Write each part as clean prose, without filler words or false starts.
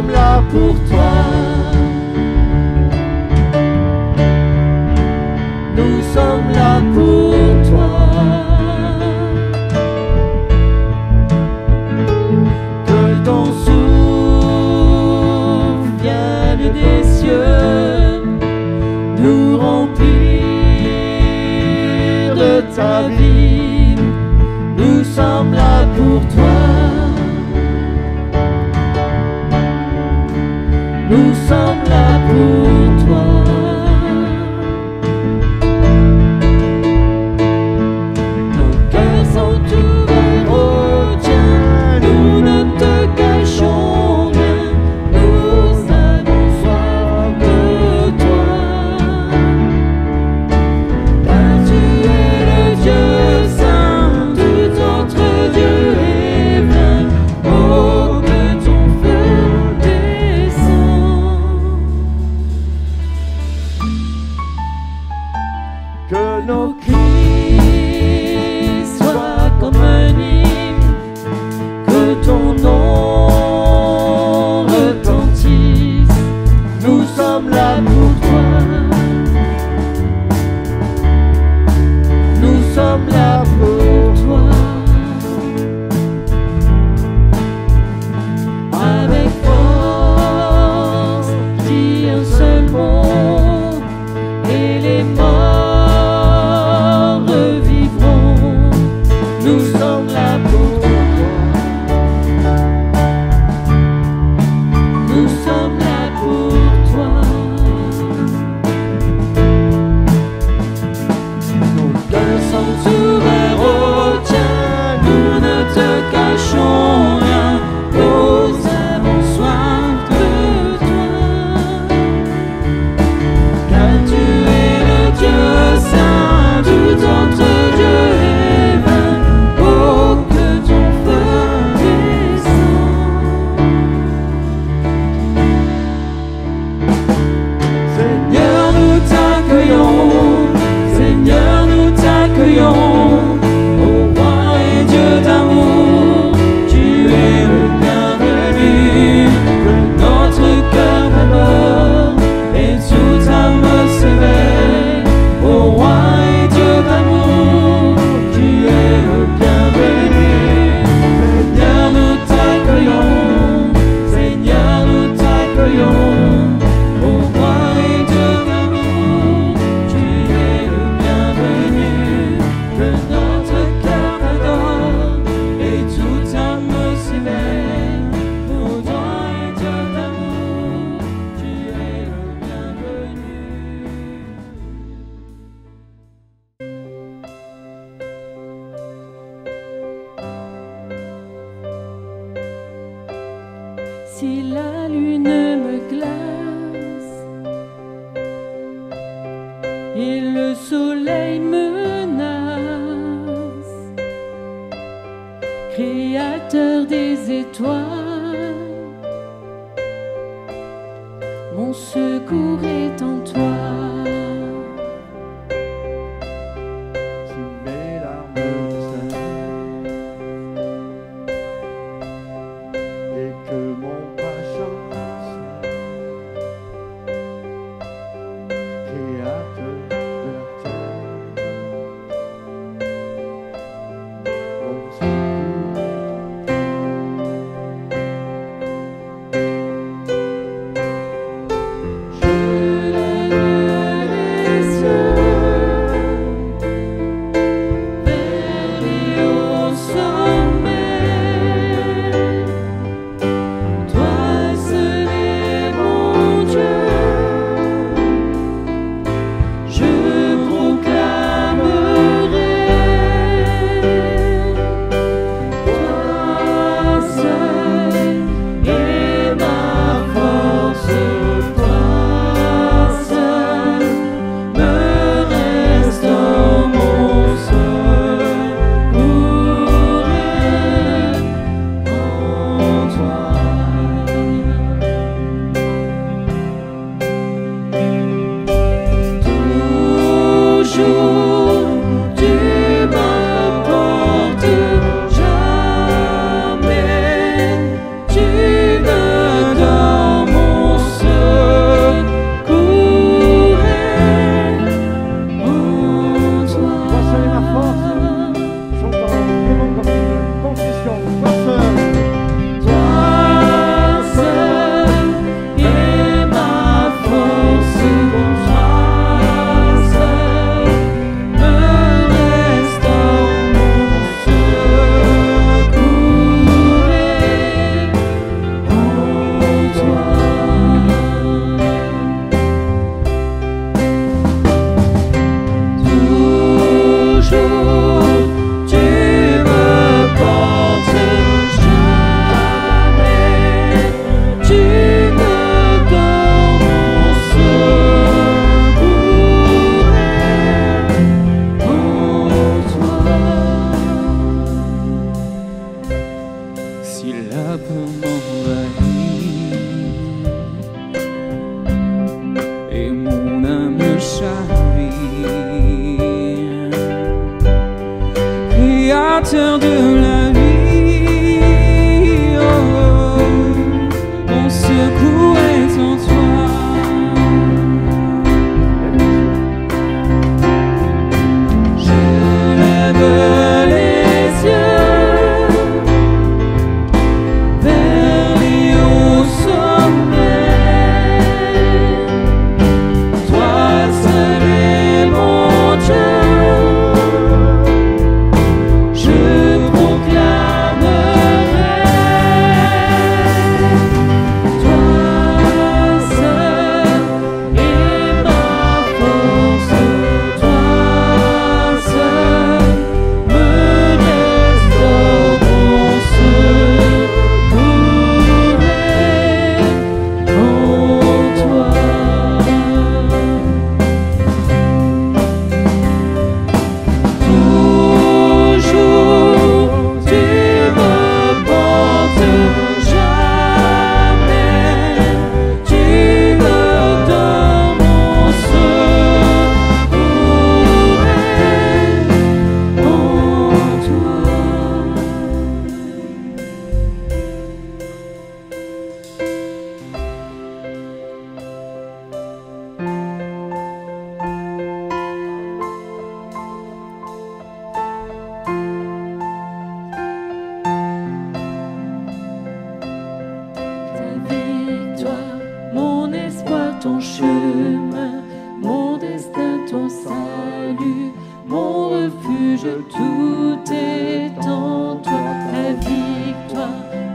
sommes là pour toi. Nous sommes là pour toi. Que ton souffle vienne des cieux, nous remplir de ta vie. Nous sommes là pour toi. Nous sommes là pour toi. Nos cœurs sont ouverts au tien. Nous ne te cachons rien. Nous avons soif de toi. Car tu es le Dieu saint, tout entre Dieu et vain. Oh, que ton feu descend. Que nos cris soient comme un hymne, que ton nom retentisse. Nous sommes là pour toi. Nous sommes là pour toi. Avec force, dis un seul mot et les morts revivront. Nous sommes là pour toi. Nous sommes là pour toi. Nos cœurs sont ouverts au tien. Nous ne te cachons rien. Nous avons soif de toi. Car tu es le Dieu saint, tout entre Dieu et vain. Oh, que ton feu descend. Seigneur, nous t'accueillons. Seigneur, nous t'accueillons. Ô roi et Dieu d'amour, tu es le bienvenu. Que notre cœur d'abord et toute âme s'éveille. Ô roi et Dieu d'amour, tu es le bienvenu. Seigneur, nous t'accueillons. Seigneur, nous t'accueillons. Ô roi et Dieu d'amour, tu es le bienvenu. Que notre cœur t'adore et toute âme s'éveille. Ô roi et Dieu d'amour, tu es le bienvenu. Si la lune me glace et le soleil menace, Créateur des étoiles, mon secours est en toi. Si mes larmes sèchent et que mon pas chasse, Créateur de la terre, mon secours est en toi. tout est en toi. Je lève les yeux vers les hauts sommets. Toi seul est mon Dieu. Je proclamerai. Toi seul est ma force. Toi seul me restaure mon secours est en toi. Toujours tu me portes, jamais tu me donnes mon secours est en toi. Ta victoire, mon espoir, ton chemin, mon destin, ton salut, mon refuge, tout est en toi. Ta victoire,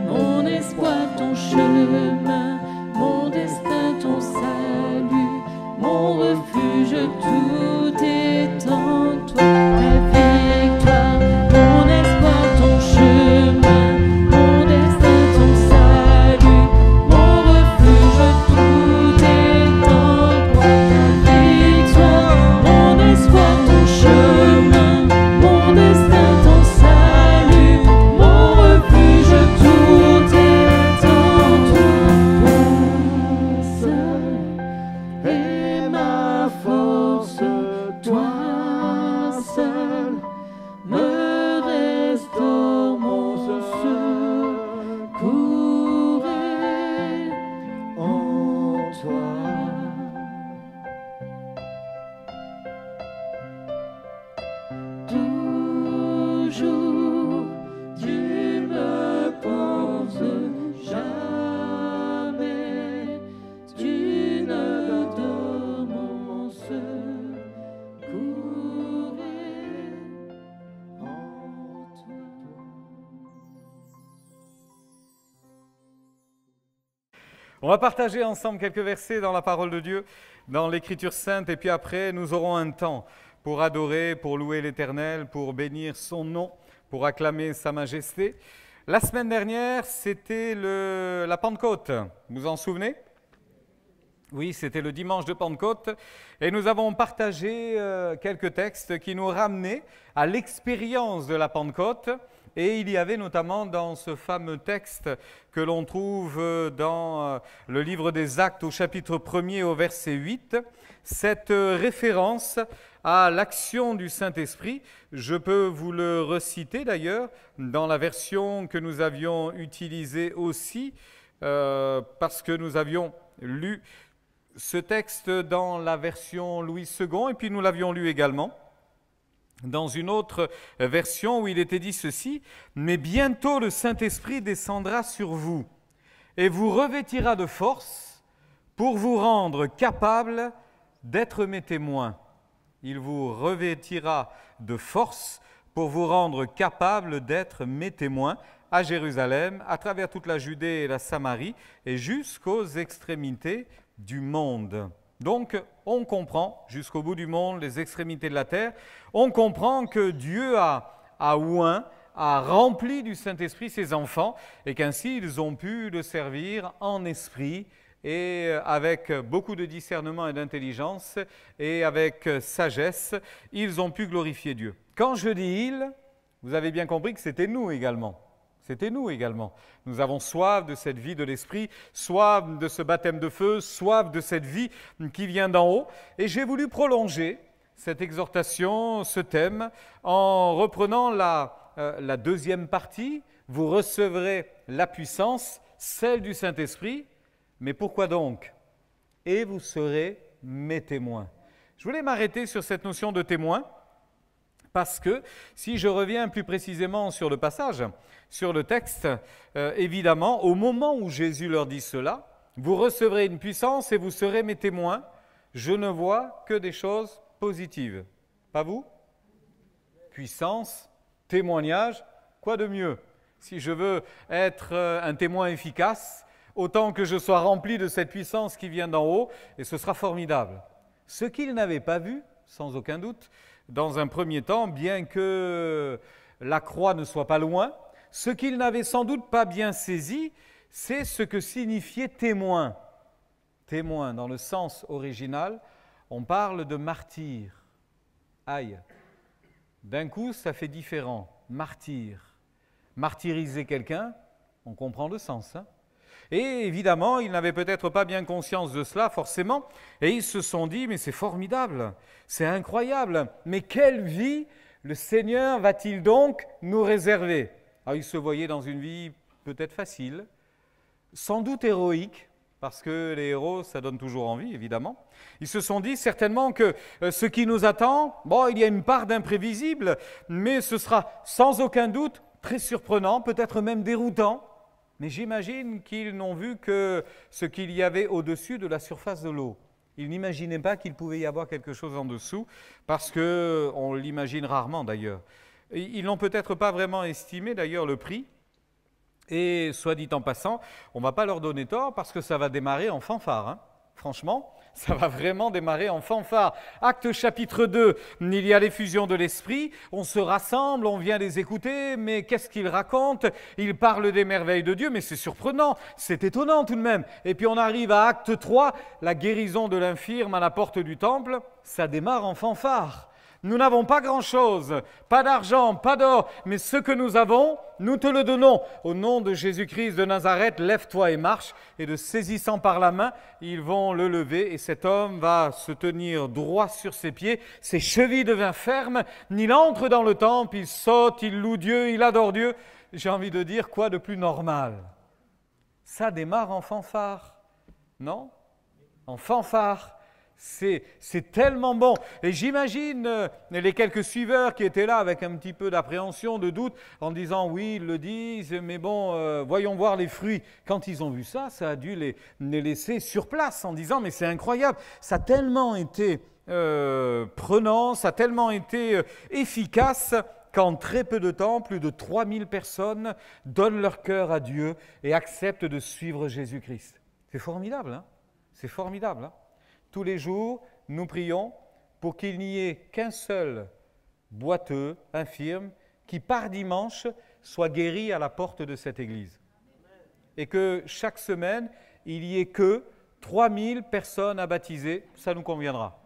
mon espoir, ton chemin, mon destin, ton salut, mon refuge, tout est en toi. Ta victoire, mon espoir, ton chemin, mon destin, ton salut, mon refuge, tout est en toi. Ta victoire, mon espoir, ton chemin, mon destin, ton salut, mon refuge, tout est en toi. Toi seul est ma force, toi seul me restaure mon secours est en toi. Toujours tu me portes, jamais tu ne donnes mon secours est en toi. On va partager ensemble quelques versets dans la parole de Dieu, dans l'Écriture sainte, et puis après, nous aurons un temps pour adorer, pour louer l'Éternel, pour bénir son nom, pour acclamer sa majesté. La semaine dernière, c'était la Pentecôte. Vous vous en souvenez? Oui, c'était le dimanche de Pentecôte, et nous avons partagé quelques textes qui nous ramenaient à l'expérience de la Pentecôte. Et il y avait notamment dans ce fameux texte que l'on trouve dans le livre des Actes au chapitre 1er au verset 8, cette référence à l'action du Saint-Esprit. Je peux vous le reciter d'ailleurs dans la version que nous avions utilisée aussi, parce que nous avions lu ce texte dans la version Louis II, et puis nous l'avions lu également dans une autre version où il était dit ceci: « Mais bientôt le Saint-Esprit descendra sur vous et vous revêtira de force pour vous rendre capable d'être mes témoins. » Il vous revêtira de force pour vous rendre capable d'être mes témoins à Jérusalem, à travers toute la Judée et la Samarie et jusqu'aux extrémités du monde. Donc, on comprend, jusqu'au bout du monde, les extrémités de la terre, on comprend que Dieu a oint, a rempli du Saint-Esprit ses enfants et qu'ainsi ils ont pu le servir en esprit et avec beaucoup de discernement et d'intelligence et avec sagesse, ils ont pu glorifier Dieu. Quand je dis « ils », vous avez bien compris que c'était nous également. C'était nous également. Nous avons soif de cette vie de l'Esprit, soif de ce baptême de feu, soif de cette vie qui vient d'en haut. Et j'ai voulu prolonger cette exhortation, ce thème, en reprenant la deuxième partie. Vous recevrez la puissance, celle du Saint-Esprit. Mais pourquoi donc? Et vous serez mes témoins. Je voulais m'arrêter sur cette notion de témoin, parce que si je reviens plus précisément sur le passage, sur le texte, évidemment, au moment où Jésus leur dit cela, vous recevrez une puissance et vous serez mes témoins, je ne vois que des choses positives. Pas vous? Puissance, témoignage, quoi de mieux? Si je veux être un témoin efficace, autant que je sois rempli de cette puissance qui vient d'en haut, et ce sera formidable. Ce qu'ils n'avaient pas vu, sans aucun doute, dans un premier temps, bien que la croix ne soit pas loin, ce qu'ils n'avaient sans doute pas bien saisi, c'est ce que signifiait témoin. Témoin, dans le sens original, on parle de martyr. Aïe. D'un coup, ça fait différent. Martyr. Martyriser quelqu'un, on comprend le sens. Hein? Et évidemment, ils n'avaient peut-être pas bien conscience de cela, forcément, et ils se sont dit, mais c'est formidable, c'est incroyable, mais quelle vie le Seigneur va-t-il donc nous réserver? Alors, ils se voyaient dans une vie peut-être facile, sans doute héroïque, parce que les héros, ça donne toujours envie, évidemment. Ils se sont dit certainement que ce qui nous attend, bon, il y a une part d'imprévisible, mais ce sera sans aucun doute très surprenant, peut-être même déroutant. Mais j'imagine qu'ils n'ont vu que ce qu'il y avait au-dessus de la surface de l'eau. Ils n'imaginaient pas qu'il pouvait y avoir quelque chose en dessous, parce qu'on l'imagine rarement d'ailleurs. Ils n'ont peut-être pas vraiment estimé d'ailleurs le prix. Et soit dit en passant, on ne va pas leur donner tort parce que ça va démarrer en fanfare. Hein. Franchement, ça va vraiment démarrer en fanfare. Acte chapitre 2, il y a l'effusion de l'Esprit, on se rassemble, on vient les écouter, mais qu'est-ce qu'ils racontent? Ils parlent des merveilles de Dieu, mais c'est surprenant, c'est étonnant tout de même. Et puis on arrive à acte 3, la guérison de l'infirme à la porte du temple, ça démarre en fanfare. Nous n'avons pas grand-chose, pas d'argent, pas d'or, mais ce que nous avons, nous te le donnons. Au nom de Jésus-Christ de Nazareth, lève-toi et marche. Et de saisissant par la main, ils vont le lever et cet homme va se tenir droit sur ses pieds. Ses chevilles deviennent fermes, il entre dans le temple, il saute, il loue Dieu, il adore Dieu. J'ai envie de dire quoi de plus normal? Ça démarre en fanfare, non? En fanfare. C'est tellement bon. Et j'imagine les quelques suiveurs qui étaient là avec un petit peu d'appréhension, de doute, en disant oui, ils le disent, mais bon, voyons voir les fruits. Quand ils ont vu ça, ça a dû les laisser sur place en disant mais c'est incroyable, ça a tellement été prenant, ça a tellement été efficace qu'en très peu de temps, plus de 3000 personnes donnent leur cœur à Dieu et acceptent de suivre Jésus-Christ. C'est formidable, hein? C'est formidable, hein? Tous les jours, nous prions pour qu'il n'y ait qu'un seul boiteux, infirme, qui par dimanche soit guéri à la porte de cette église. Et que chaque semaine, il n'y ait que 3000 personnes à baptiser, ça nous conviendra.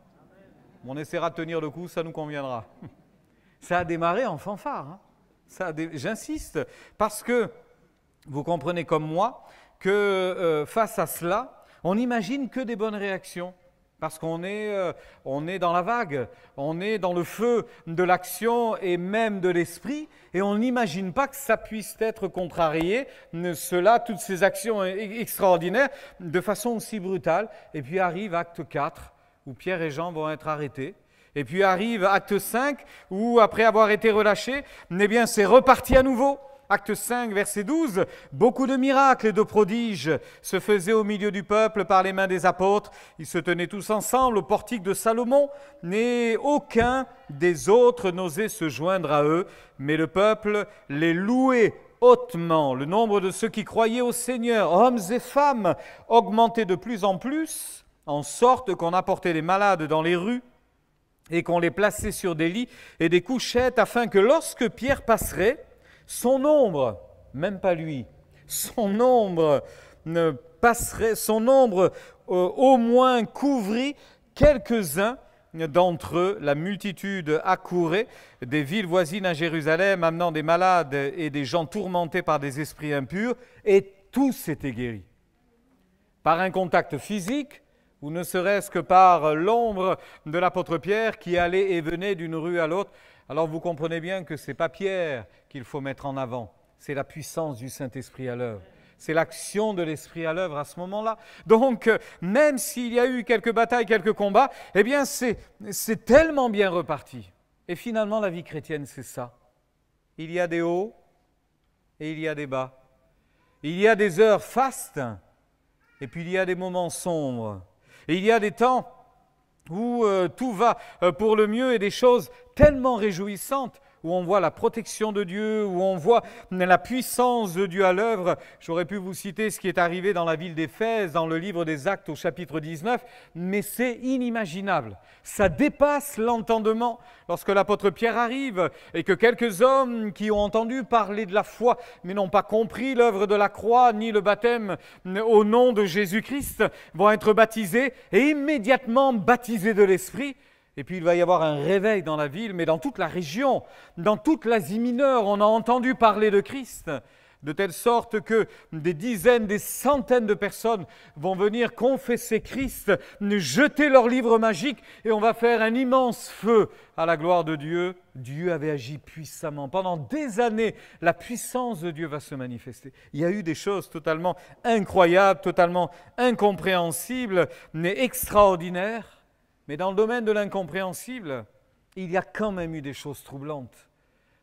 On essaiera de tenir le coup, ça nous conviendra. Ça a démarré en fanfare. Hein. J'insiste, parce que vous comprenez comme moi que face à cela, on n'imagine que des bonnes réactions. Parce qu'on est dans la vague, on est dans le feu de l'action et même de l'esprit, et on n'imagine pas que ça puisse être contrarié, cela, toutes ces actions extraordinaires, de façon aussi brutale. Et puis arrive acte 4, où Pierre et Jean vont être arrêtés. Et puis arrive acte 5, où après avoir été relâchés, eh bien c'est reparti à nouveau. Acte 5, verset 12, beaucoup de miracles et de prodiges se faisaient au milieu du peuple par les mains des apôtres. Ils se tenaient tous ensemble au portique de Salomon, mais aucun des autres n'osait se joindre à eux. Mais le peuple les louait hautement. Le nombre de ceux qui croyaient au Seigneur, hommes et femmes, augmentait de plus en plus, en sorte qu'on apportait les malades dans les rues et qu'on les plaçait sur des lits et des couchettes, afin que lorsque Pierre passerait, son ombre, même pas lui, son ombre au moins couvrit quelques-uns d'entre eux. La multitude accourait des villes voisines à Jérusalem, amenant des malades et des gens tourmentés par des esprits impurs, et tous étaient guéris. Par un contact physique, ou ne serait-ce que par l'ombre de l'apôtre Pierre qui allait et venait d'une rue à l'autre. Alors vous comprenez bien que ce n'est pas Pierre qu'il faut mettre en avant, c'est la puissance du Saint-Esprit à l'œuvre. C'est l'action de l'Esprit à l'œuvre à ce moment-là. Donc, même s'il y a eu quelques batailles, quelques combats, eh bien, c'est tellement bien reparti. Et finalement, la vie chrétienne, c'est ça. Il y a des hauts et il y a des bas. Il y a des heures fastes et puis il y a des moments sombres. Et il y a des temps où tout va pour le mieux et des choses tellement réjouissantes, où on voit la protection de Dieu, où on voit la puissance de Dieu à l'œuvre. J'aurais pu vous citer ce qui est arrivé dans la ville d'Éphèse, dans le livre des Actes au chapitre 19, mais c'est inimaginable. Ça dépasse l'entendement. Lorsque l'apôtre Pierre arrive et que quelques hommes qui ont entendu parler de la foi, mais n'ont pas compris l'œuvre de la croix, ni le baptême au nom de Jésus-Christ, vont être baptisés et immédiatement baptisés de l'Esprit. Et puis il va y avoir un réveil dans la ville, mais dans toute la région, dans toute l'Asie mineure, on a entendu parler de Christ, de telle sorte que des dizaines, des centaines de personnes vont venir confesser Christ, jeter leur livre magique, et on va faire un immense feu à la gloire de Dieu. Dieu avait agi puissamment. Pendant des années, la puissance de Dieu va se manifester. Il y a eu des choses totalement incroyables, totalement incompréhensibles, mais extraordinaires. Mais dans le domaine de l'incompréhensible, il y a quand même eu des choses troublantes.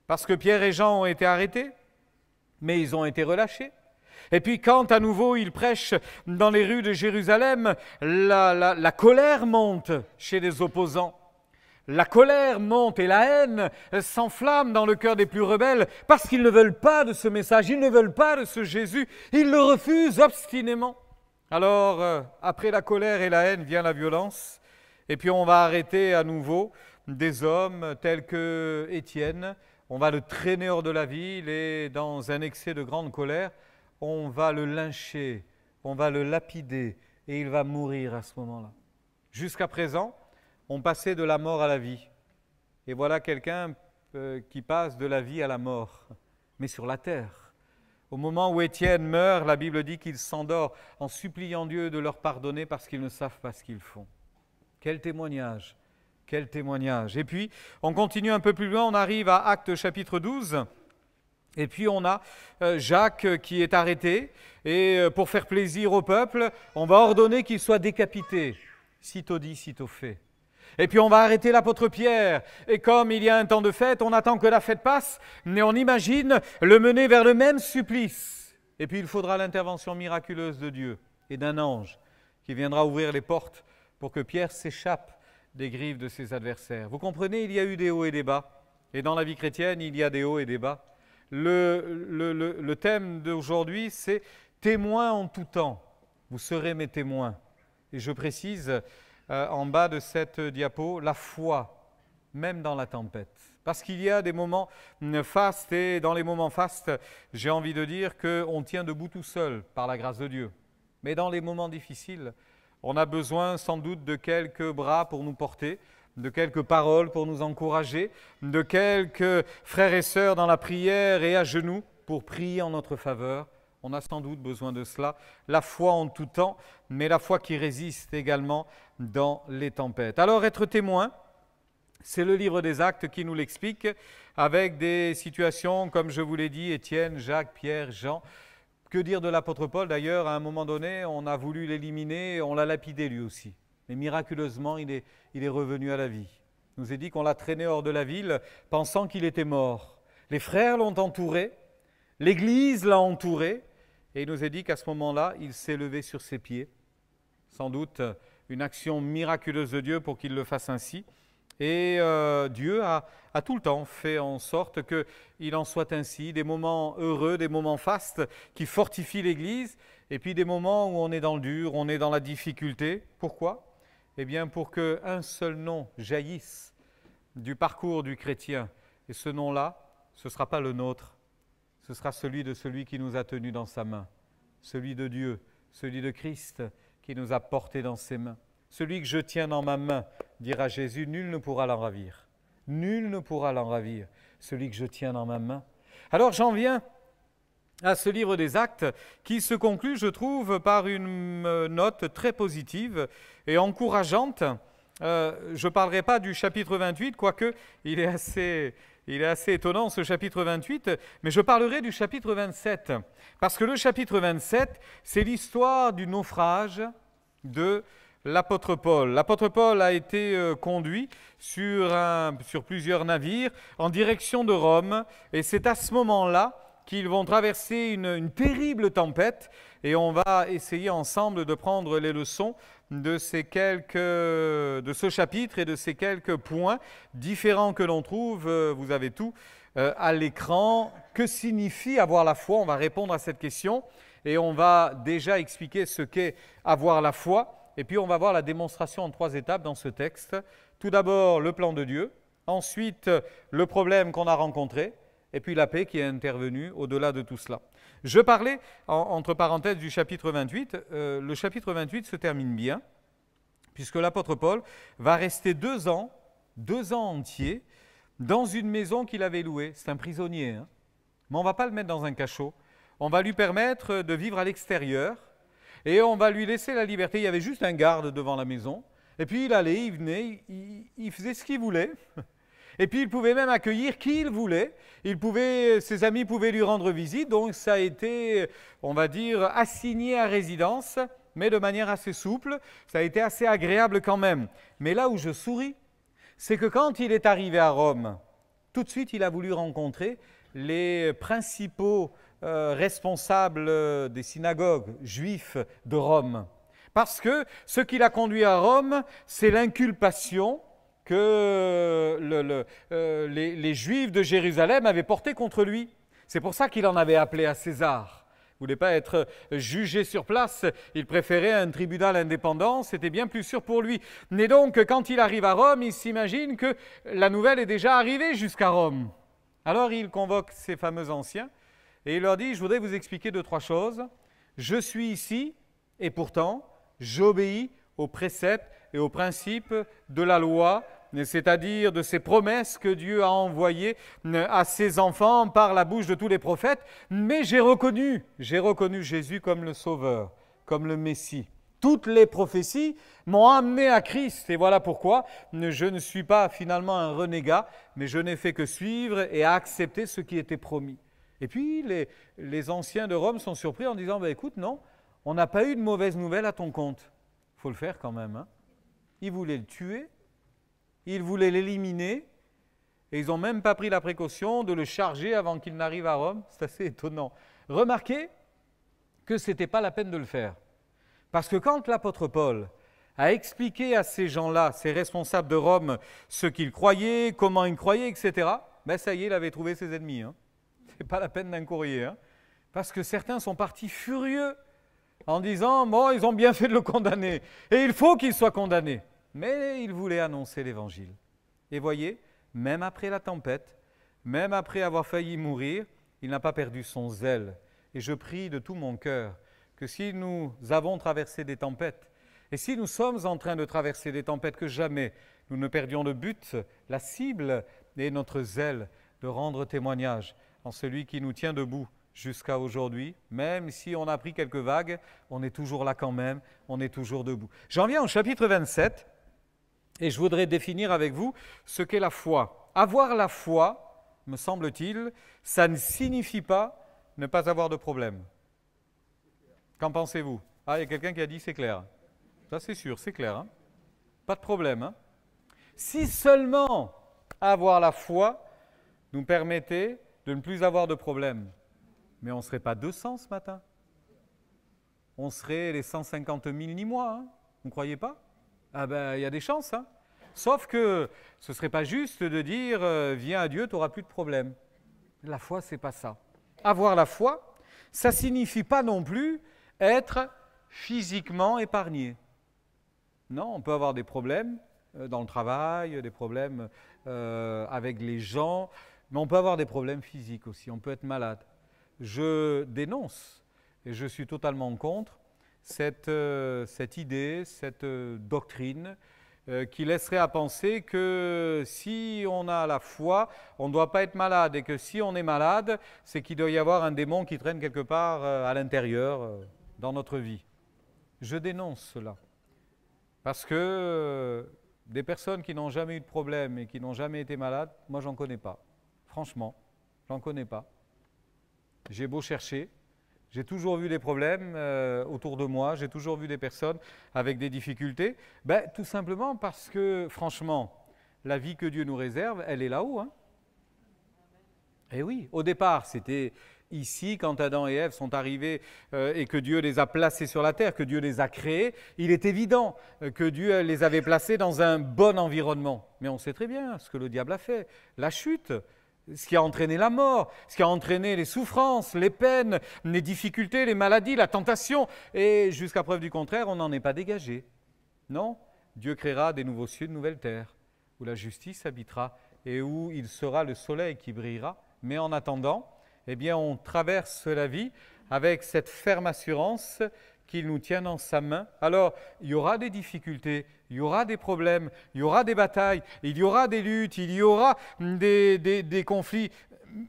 Parce que Pierre et Jean ont été arrêtés, mais ils ont été relâchés. Et puis quand à nouveau ils prêchent dans les rues de Jérusalem, la colère monte chez les opposants. La colère monte et la haine s'enflamme dans le cœur des plus rebelles parce qu'ils ne veulent pas de ce message, ils ne veulent pas de ce Jésus, ils le refusent obstinément. Alors, après la colère et la haine vient la violence. Et puis on va arrêter à nouveau des hommes tels que Étienne. On va le traîner hors de la ville et dans un excès de grande colère, on va le lyncher, on va le lapider et il va mourir à ce moment-là. Jusqu'à présent, on passait de la mort à la vie. Et voilà quelqu'un qui passe de la vie à la mort, mais sur la terre. Au moment où Étienne meurt, la Bible dit qu'il s'endort en suppliant Dieu de leur pardonner parce qu'ils ne savent pas ce qu'ils font. Quel témoignage, quel témoignage. Et puis, on continue un peu plus loin, on arrive à Actes chapitre 12, et puis on a Jacques qui est arrêté, et pour faire plaisir au peuple, on va ordonner qu'il soit décapité, sitôt dit, sitôt fait. Et puis on va arrêter l'apôtre Pierre, et comme il y a un temps de fête, on attend que la fête passe, mais on imagine le mener vers le même supplice. Et puis il faudra l'intervention miraculeuse de Dieu et d'un ange qui viendra ouvrir les portes pour que Pierre s'échappe des griffes de ses adversaires. Vous comprenez, il y a eu des hauts et des bas. Et dans la vie chrétienne, il y a des hauts et des bas. Le thème d'aujourd'hui, c'est « Témoins en tout temps, vous serez mes témoins ». Et je précise en bas de cette diapo, la foi, même dans la tempête. Parce qu'il y a des moments fastes, et dans les moments fastes, j'ai envie de dire qu'on tient debout tout seul, par la grâce de Dieu. Mais dans les moments difficiles, on a besoin sans doute de quelques bras pour nous porter, de quelques paroles pour nous encourager, de quelques frères et sœurs dans la prière et à genoux pour prier en notre faveur. On a sans doute besoin de cela. La foi en tout temps, mais la foi qui résiste également dans les tempêtes. Alors être témoin, c'est le livre des Actes qui nous l'explique, avec des situations, comme je vous l'ai dit, Étienne, Jacques, Pierre, Jean. Que dire de l'apôtre Paul d'ailleurs, à un moment donné, on a voulu l'éliminer, on l'a lapidé lui aussi. Mais miraculeusement, il est revenu à la vie. Il nous est dit qu'on l'a traîné hors de la ville, pensant qu'il était mort. Les frères l'ont entouré, l'Église l'a entouré, et il nous est dit qu'à ce moment-là, il s'est levé sur ses pieds. Sans doute une action miraculeuse de Dieu pour qu'il le fasse ainsi. Et Dieu a tout le temps fait en sorte qu'il en soit ainsi, des moments heureux, des moments fastes qui fortifient l'Église, et puis des moments où on est dans le dur, on est dans la difficulté. Pourquoi ? Eh bien pour qu'un seul nom jaillisse du parcours du chrétien. Et ce nom-là, ce ne sera pas le nôtre, ce sera celui de celui qui nous a tenus dans sa main, celui de Dieu, celui de Christ qui nous a portés dans ses mains. Celui que je tiens dans ma main, dira Jésus, nul ne pourra l'en ravir. Nul ne pourra l'en ravir, celui que je tiens dans ma main. Alors j'en viens à ce livre des Actes qui se conclut, je trouve, par une note très positive et encourageante je ne parlerai pas du chapitre 28, quoique il est assez étonnant ce chapitre 28, mais je parlerai du chapitre 27. Parce que le chapitre 27, c'est l'histoire du naufrage de l'apôtre Paul. L'apôtre Paul a été conduit sur plusieurs navires en direction de Rome, et c'est à ce moment-là qu'ils vont traverser une terrible tempête, et on va essayer ensemble de prendre les leçons de ce chapitre et de ces quelques points différents que l'on trouve, vous avez tout à l'écran. Que signifie avoir la foi? On va répondre à cette question et on va déjà expliquer ce qu'est avoir la foi. Et puis on va voir la démonstration en 3 étapes dans ce texte. Tout d'abord le plan de Dieu, ensuite le problème qu'on a rencontré, et puis la paix qui est intervenue au-delà de tout cela. Je parlais, entre parenthèses, du chapitre 28. Le chapitre 28 se termine bien, puisque l'apôtre Paul va rester 2 ans entiers, dans une maison qu'il avait louée. C'est un prisonnier, hein. Mais on ne va pas le mettre dans un cachot. On va lui permettre de vivre à l'extérieur, et on va lui laisser la liberté. Il y avait juste un garde devant la maison, et puis il allait, il venait, il faisait ce qu'il voulait. Et puis il pouvait même accueillir qui il voulait. Ses amis pouvaient lui rendre visite, donc ça a été, on va dire, assigné à résidence, mais de manière assez souple. Ça a été assez agréable quand même. Mais là où je souris, c'est que quand il est arrivé à Rome, tout de suite il a voulu rencontrer les principaux responsables des synagogues juifs de Rome. Parce que ce qui l'a conduit à Rome, c'est l'inculpation que les Juifs de Jérusalem avaient porté contre lui. C'est pour ça qu'il en avait appelé à César. Il ne voulait pas être jugé sur place, il préférait un tribunal indépendant, c'était bien plus sûr pour lui. Mais donc, quand il arrive à Rome, il s'imagine que la nouvelle est déjà arrivée jusqu'à Rome. Alors il convoque ses fameux anciens et il leur dit, je voudrais vous expliquer 2-3 choses. Je suis ici et pourtant, j'obéis aux préceptes et aux principes de la loi, c'est-à-dire de ces promesses que Dieu a envoyées à ses enfants par la bouche de tous les prophètes, mais j'ai reconnu Jésus comme le Sauveur, comme le Messie. Toutes les prophéties m'ont amené à Christ, et voilà pourquoi je ne suis pas finalement un renégat, mais je n'ai fait que suivre et accepter ce qui était promis. Et puis les anciens de Rome sont surpris en disant, écoute, non, on n'a pas eu de mauvaise nouvelle à ton compte. Il faut le faire quand même, hein. Ils voulaient le tuer, ils voulaient l'éliminer, et ils n'ont même pas pris la précaution de le charger avant qu'il n'arrive à Rome. C'est assez étonnant. Remarquez que ce n'était pas la peine de le faire. Parce que quand l'apôtre Paul a expliqué à ces gens-là, ces responsables de Rome, ce qu'ils croyaient, comment ils croyaient, etc., ça y est, il avait trouvé ses ennemis, hein. Ce n'est pas la peine d'un courrier, hein. Parce que certains sont partis furieux en disant, bon, ils ont bien fait de le condamner, et il faut qu'il soit condamné. Mais il voulait annoncer l'Évangile. Et voyez, même après la tempête, même après avoir failli mourir, il n'a pas perdu son zèle. Et je prie de tout mon cœur que si nous avons traversé des tempêtes, et si nous sommes en train de traverser des tempêtes, que jamais nous ne perdions le but, la cible et notre zèle de rendre témoignage en celui qui nous tient debout jusqu'à aujourd'hui. Même si on a pris quelques vagues, on est toujours là quand même, on est toujours debout. J'en viens au chapitre 27, et je voudrais définir avec vous ce qu'est la foi. Avoir la foi, me semble-t-il, ça ne signifie pas ne pas avoir de problème. Qu'en pensez-vous? Ah, il y a quelqu'un qui a dit c'est clair. Ça c'est sûr, c'est clair, hein. Pas de problème, hein. Si seulement avoir la foi nous permettait de ne plus avoir de problème, mais on ne serait pas 200 ce matin. On serait les 150 000 ni moi, hein. Vous ne croyez pas? Ah il y a des chances, hein. Sauf que ce ne serait pas juste de dire viens à Dieu, tu n'auras plus de problème. La foi, ce n'est pas ça. Avoir la foi, ça ne signifie pas non plus être physiquement épargné. Non, on peut avoir des problèmes dans le travail, des problèmes avec les gens, mais on peut avoir des problèmes physiques aussi, on peut être malade. Je dénonce, et je suis totalement contre, cette idée, cette doctrine qui laisserait à penser que si on a la foi, on ne doit pas être malade, et que si on est malade, c'est qu'il doit y avoir un démon qui traîne quelque part à l'intérieur dans notre vie. Je dénonce cela, parce que Des personnes qui n'ont jamais eu de problème et qui n'ont jamais été malades, moi, j'en connais pas. Franchement, j'en connais pas. J'ai beau chercher, j'ai toujours vu des problèmes autour de moi, j'ai toujours vu des personnes avec des difficultés. Ben, tout simplement parce que, franchement, la vie que Dieu nous réserve, elle est là-haut. Hein. Et oui, au départ, c'était ici, quand Adam et Ève sont arrivés et que Dieu les a placés sur la terre, que Dieu les a créés, il est évident que Dieu les avait placés dans un bon environnement. Mais on sait très bien ce que le diable a fait, la chute, ce qui a entraîné la mort, ce qui a entraîné les souffrances, les peines, les difficultés, les maladies, la tentation. Et jusqu'à preuve du contraire, on n'en est pas dégagé. Non, Dieu créera des nouveaux cieux, de nouvelles terres, où la justice habitera et où il sera le soleil qui brillera. Mais en attendant, eh bien, on traverse la vie avec cette ferme assurance qu'il nous tient dans sa main. Alors, il y aura des difficultés, il y aura des problèmes, il y aura des batailles, il y aura des luttes, il y aura des conflits.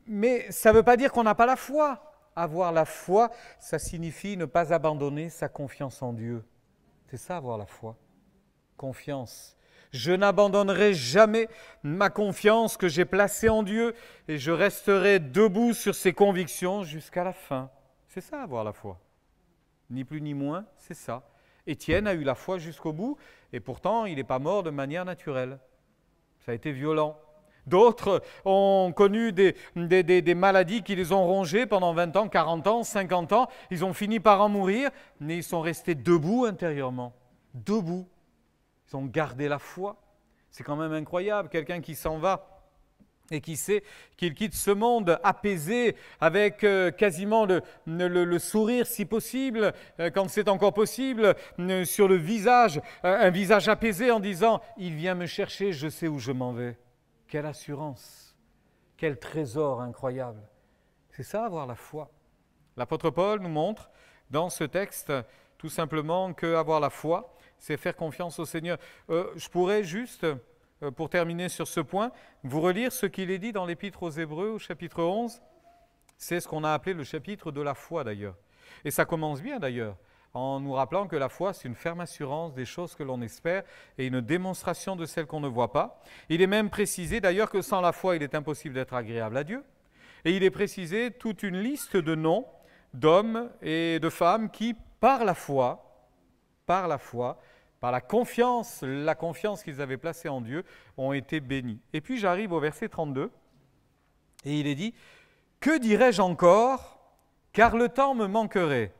Mais ça ne veut pas dire qu'on n'a pas la foi. Avoir la foi, ça signifie ne pas abandonner sa confiance en Dieu. C'est ça, avoir la foi. Confiance. Je n'abandonnerai jamais ma confiance que j'ai placée en Dieu et je resterai debout sur ses convictions jusqu'à la fin. C'est ça, avoir la foi. Ni plus ni moins, c'est ça. Étienne a eu la foi jusqu'au bout et pourtant, il n'est pas mort de manière naturelle. Ça a été violent. D'autres ont connu des maladies qui les ont rongés pendant 20 ans, 40 ans, 50 ans. Ils ont fini par en mourir, mais ils sont restés debout intérieurement. Debout. Ils ont gardé la foi. C'est quand même incroyable, quelqu'un qui s'en va et qui sait qu'il quitte ce monde apaisé, avec quasiment le sourire si possible, quand c'est encore possible, sur le visage, un visage apaisé en disant « Il vient me chercher, je sais où je m'en vais ». Quelle assurance, quel trésor incroyable. C'est ça, avoir la foi. L'apôtre Paul nous montre dans ce texte tout simplement qu'avoir la foi, c'est faire confiance au Seigneur. Je pourrais juste, pour terminer sur ce point, vous relire ce qu'il est dit dans l'Épître aux Hébreux, au chapitre 11. C'est ce qu'on a appelé le chapitre de la foi d'ailleurs. Et ça commence bien d'ailleurs, en nous rappelant que la foi, c'est une ferme assurance des choses que l'on espère et une démonstration de celles qu'on ne voit pas. Il est même précisé d'ailleurs que sans la foi, il est impossible d'être agréable à Dieu. Et il est précisé toute une liste de noms d'hommes et de femmes qui, par la foi, par la confiance qu'ils avaient placée en Dieu, ont été bénis. Et puis j'arrive au verset 32, et il est dit « Que dirais-je encore, car le temps me manquerait,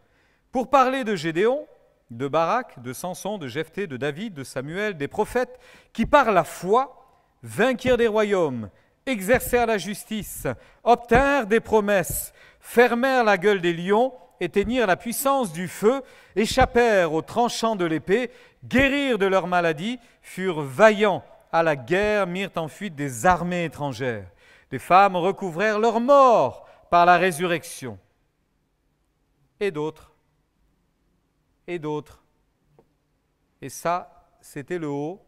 pour parler de Gédéon, de Barak, de Samson, de Jephthé, de David, de Samuel, des prophètes, qui par la foi vainquirent des royaumes, exercèrent la justice, obtinrent des promesses, fermèrent la gueule des lions, éteignirent la puissance du feu, échappèrent aux tranchants de l'épée, guérirent de leur maladie, furent vaillants à la guerre, mirent en fuite des armées étrangères. Des femmes recouvrèrent leur mort par la résurrection. Et d'autres. Et ça, c'était le haut.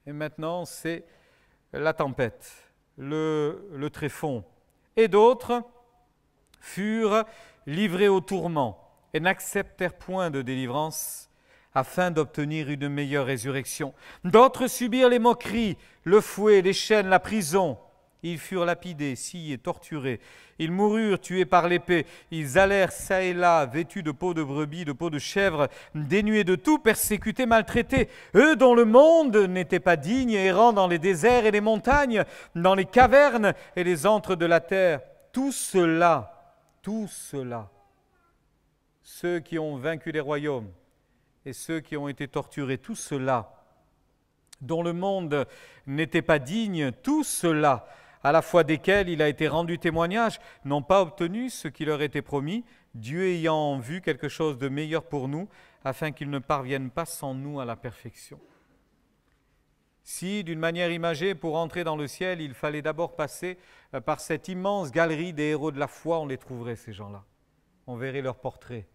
Et maintenant, c'est la tempête, le tréfonds. Et d'autres furent livrés au tourment et n'acceptèrent point de délivrance afin d'obtenir une meilleure résurrection. D'autres subirent les moqueries, le fouet, les chaînes, la prison. Ils furent lapidés, sciés, torturés. Ils moururent tués par l'épée. Ils allèrent çà et là, vêtus de peau de brebis, de peau de chèvre, dénués de tout, persécutés, maltraités. Eux dont le monde n'était pas digne, errant dans les déserts et les montagnes, dans les cavernes et les antres de la terre. Tout cela, ceux qui ont vaincu les royaumes et ceux qui ont été torturés, tout cela, dont le monde n'était pas digne, tout cela, à la fois desquels il a été rendu témoignage, n'ont pas obtenu ce qui leur était promis, Dieu ayant en vue quelque chose de meilleur pour nous, afin qu'ils ne parviennent pas sans nous à la perfection. Si, d'une manière imagée, pour entrer dans le ciel, il fallait d'abord passer par cette immense galerie des héros de la foi, on les trouverait, ces gens-là. On verrait leurs portraits,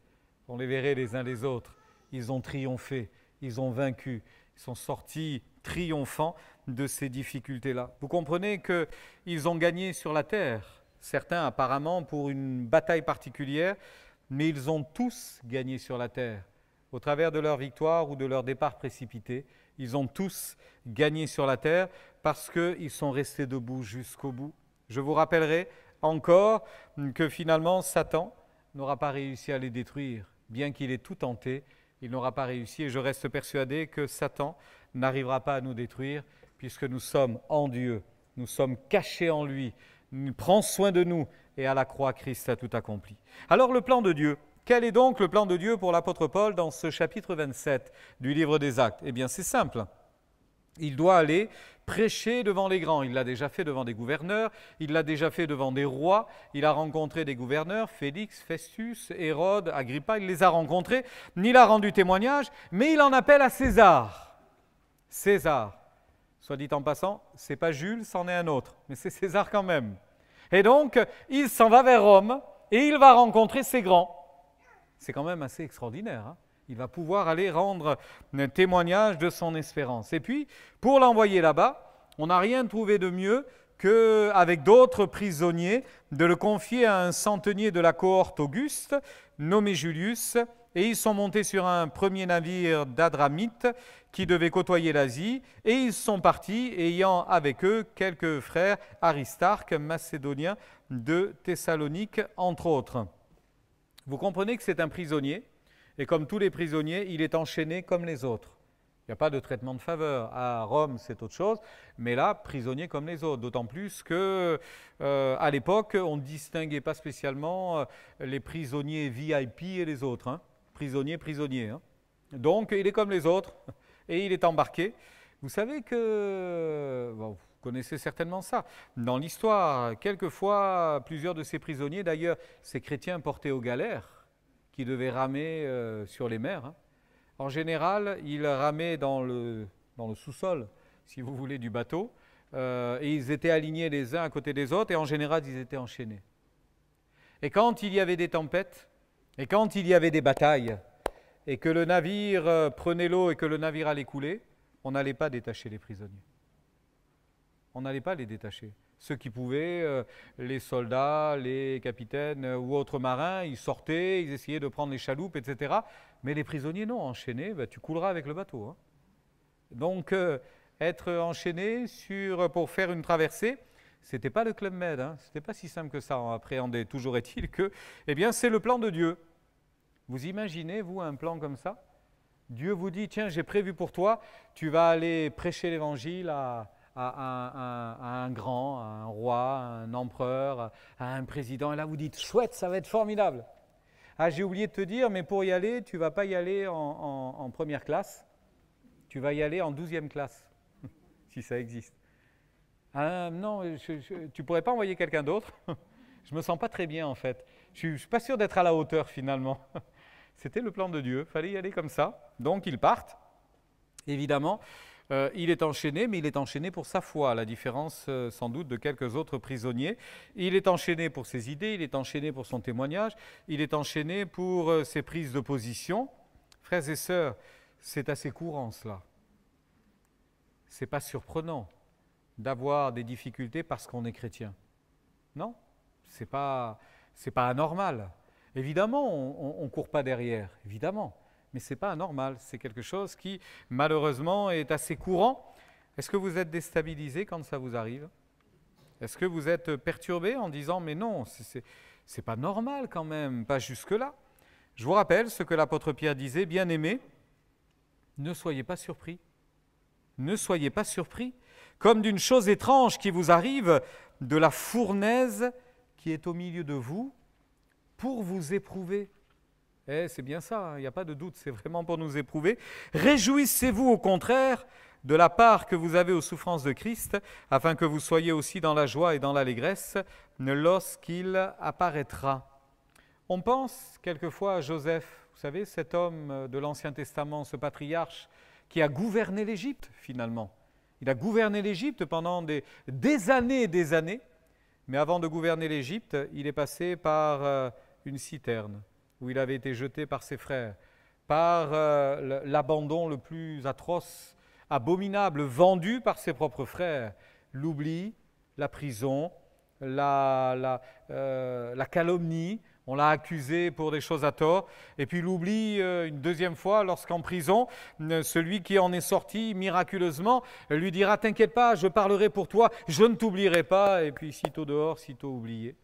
on les verrait les uns les autres. Ils ont triomphé, ils ont vaincu, ils sont sortis triomphants de ces difficultés-là. Vous comprenez qu'ils ont gagné sur la terre, certains apparemment pour une bataille particulière, mais ils ont tous gagné sur la terre. au travers de leur victoire ou de leur départ précipité, ils ont tous gagné sur la terre parce qu'ils sont restés debout jusqu'au bout. Je vous rappellerai encore que finalement Satan n'aura pas réussi à les détruire. Bien qu'il ait tout tenté, il n'aura pas réussi. Et je reste persuadé que Satan n'arrivera pas à nous détruire puisque nous sommes en Dieu, nous sommes cachés en lui, il prend soin de nous et à la croix, Christ a tout accompli. Alors le plan de Dieu. Quel est donc le plan de Dieu pour l'apôtre Paul dans ce chapitre 27 du livre des Actes? Eh bien, c'est simple. Il doit aller prêcher devant les grands. Il l'a déjà fait devant des gouverneurs, il l'a déjà fait devant des rois, il a rencontré des gouverneurs, Félix, Festus, Hérode, Agrippa, il les a rencontrés, il a rendu témoignage, mais il en appelle à César. César, soit dit en passant, c'est pas Jules, c'en est un autre, mais c'est César quand même. Et donc, il s'en va vers Rome et il va rencontrer ces grands. C'est quand même assez extraordinaire, hein? Il va pouvoir aller rendre un témoignage de son espérance. Et puis, pour l'envoyer là-bas, on n'a rien trouvé de mieux qu'avec d'autres prisonniers, de le confier à un centenier de la cohorte Auguste, nommé Julius, et ils sont montés sur un premier navire d'Adramite qui devait côtoyer l'Asie, et ils sont partis, ayant avec eux quelques frères Aristarque, macédoniens de Thessalonique, entre autres. Vous comprenez que c'est un prisonnier, et comme tous les prisonniers, il est enchaîné comme les autres. Il n'y a pas de traitement de faveur. À Rome, c'est autre chose, mais là, prisonnier comme les autres. D'autant plus qu'à l'époque, on ne distinguait pas spécialement les prisonniers VIP et les autres. Hein. Prisonnier. Hein. Donc, il est comme les autres, et il est embarqué. Vous savez que, bon, vous connaissez certainement ça, dans l'histoire, quelquefois, plusieurs de ces prisonniers, d'ailleurs, ces chrétiens portés aux galères, qui devaient ramer sur les mers. Hein. En général, ils ramaient dans le sous-sol, si vous voulez, du bateau, et ils étaient alignés les uns à côté des autres, et en général, ils étaient enchaînés. Et quand il y avait des tempêtes, et quand il y avait des batailles, et que le navire prenait l'eau et que le navire allait couler, on n'allait pas détacher les prisonniers. On n'allait pas les détacher. Ceux qui pouvaient, les soldats, les capitaines ou autres marins, ils sortaient, ils essayaient de prendre les chaloupes, etc. Mais les prisonniers, non, enchaînés, ben, tu couleras avec le bateau. Hein. Donc, être enchaîné pour faire une traversée, ce n'était pas le Club Med, hein. Ce n'était pas si simple que ça à appréhender. Toujours est-il que, eh bien, c'est le plan de Dieu. Vous imaginez, vous, un plan comme ça? Dieu vous dit, tiens, j'ai prévu pour toi, tu vas aller prêcher l'évangile à un grand, à un roi, à un empereur, à un président. Et là, vous dites, chouette, ça va être formidable. Ah, j'ai oublié de te dire, mais pour y aller, tu ne vas pas y aller en première classe, tu vas y aller en 12e classe, si ça existe. Ah, non, tu ne pourrais pas envoyer quelqu'un d'autre? Je ne me sens pas très bien, en fait. Je ne suis pas sûr d'être à la hauteur, finalement. C'était le plan de Dieu, il fallait y aller comme ça. Donc, ils partent, évidemment. Il est enchaîné, mais il est enchaîné pour sa foi, à la différence sans doute de quelques autres prisonniers. Il est enchaîné pour ses idées, il est enchaîné pour son témoignage, il est enchaîné pour ses prises de position. Frères et sœurs, c'est assez courant cela. Ce n'est pas surprenant d'avoir des difficultés parce qu'on est chrétien. Non, ce n'est pas anormal. Évidemment, on ne court pas derrière, évidemment. Mais ce n'est pas anormal, c'est quelque chose qui, malheureusement, est assez courant. Est-ce que vous êtes déstabilisé quand ça vous arrive? Est-ce que vous êtes perturbé en disant « mais non, c'est pas normal quand même, pas jusque-là ». Je vous rappelle ce que l'apôtre Pierre disait « Bien-aimés, ne soyez pas surpris. Ne soyez pas surpris, comme d'une chose étrange qui vous arrive, de la fournaise qui est au milieu de vous, pour vous éprouver. » C'est bien ça, il n'y a pas de doute, c'est vraiment pour nous éprouver. Réjouissez-vous au contraire de la part que vous avez aux souffrances de Christ, afin que vous soyez aussi dans la joie et dans l'allégresse lorsqu'il apparaîtra. On pense quelquefois à Joseph, vous savez, cet homme de l'Ancien Testament, ce patriarche qui a gouverné l'Égypte finalement. Il a gouverné l'Égypte pendant des années et des années, mais avant de gouverner l'Égypte, il est passé par une citerne, où il avait été jeté par ses frères, par l'abandon le plus atroce, abominable, vendu par ses propres frères, l'oubli, la prison, la calomnie, On l'a accusé pour des choses à tort, et puis il oublie une deuxième fois lorsqu'en prison, celui qui en est sorti miraculeusement lui dira « T'inquiète pas, je parlerai pour toi, je ne t'oublierai pas », et puis sitôt dehors, sitôt oublié.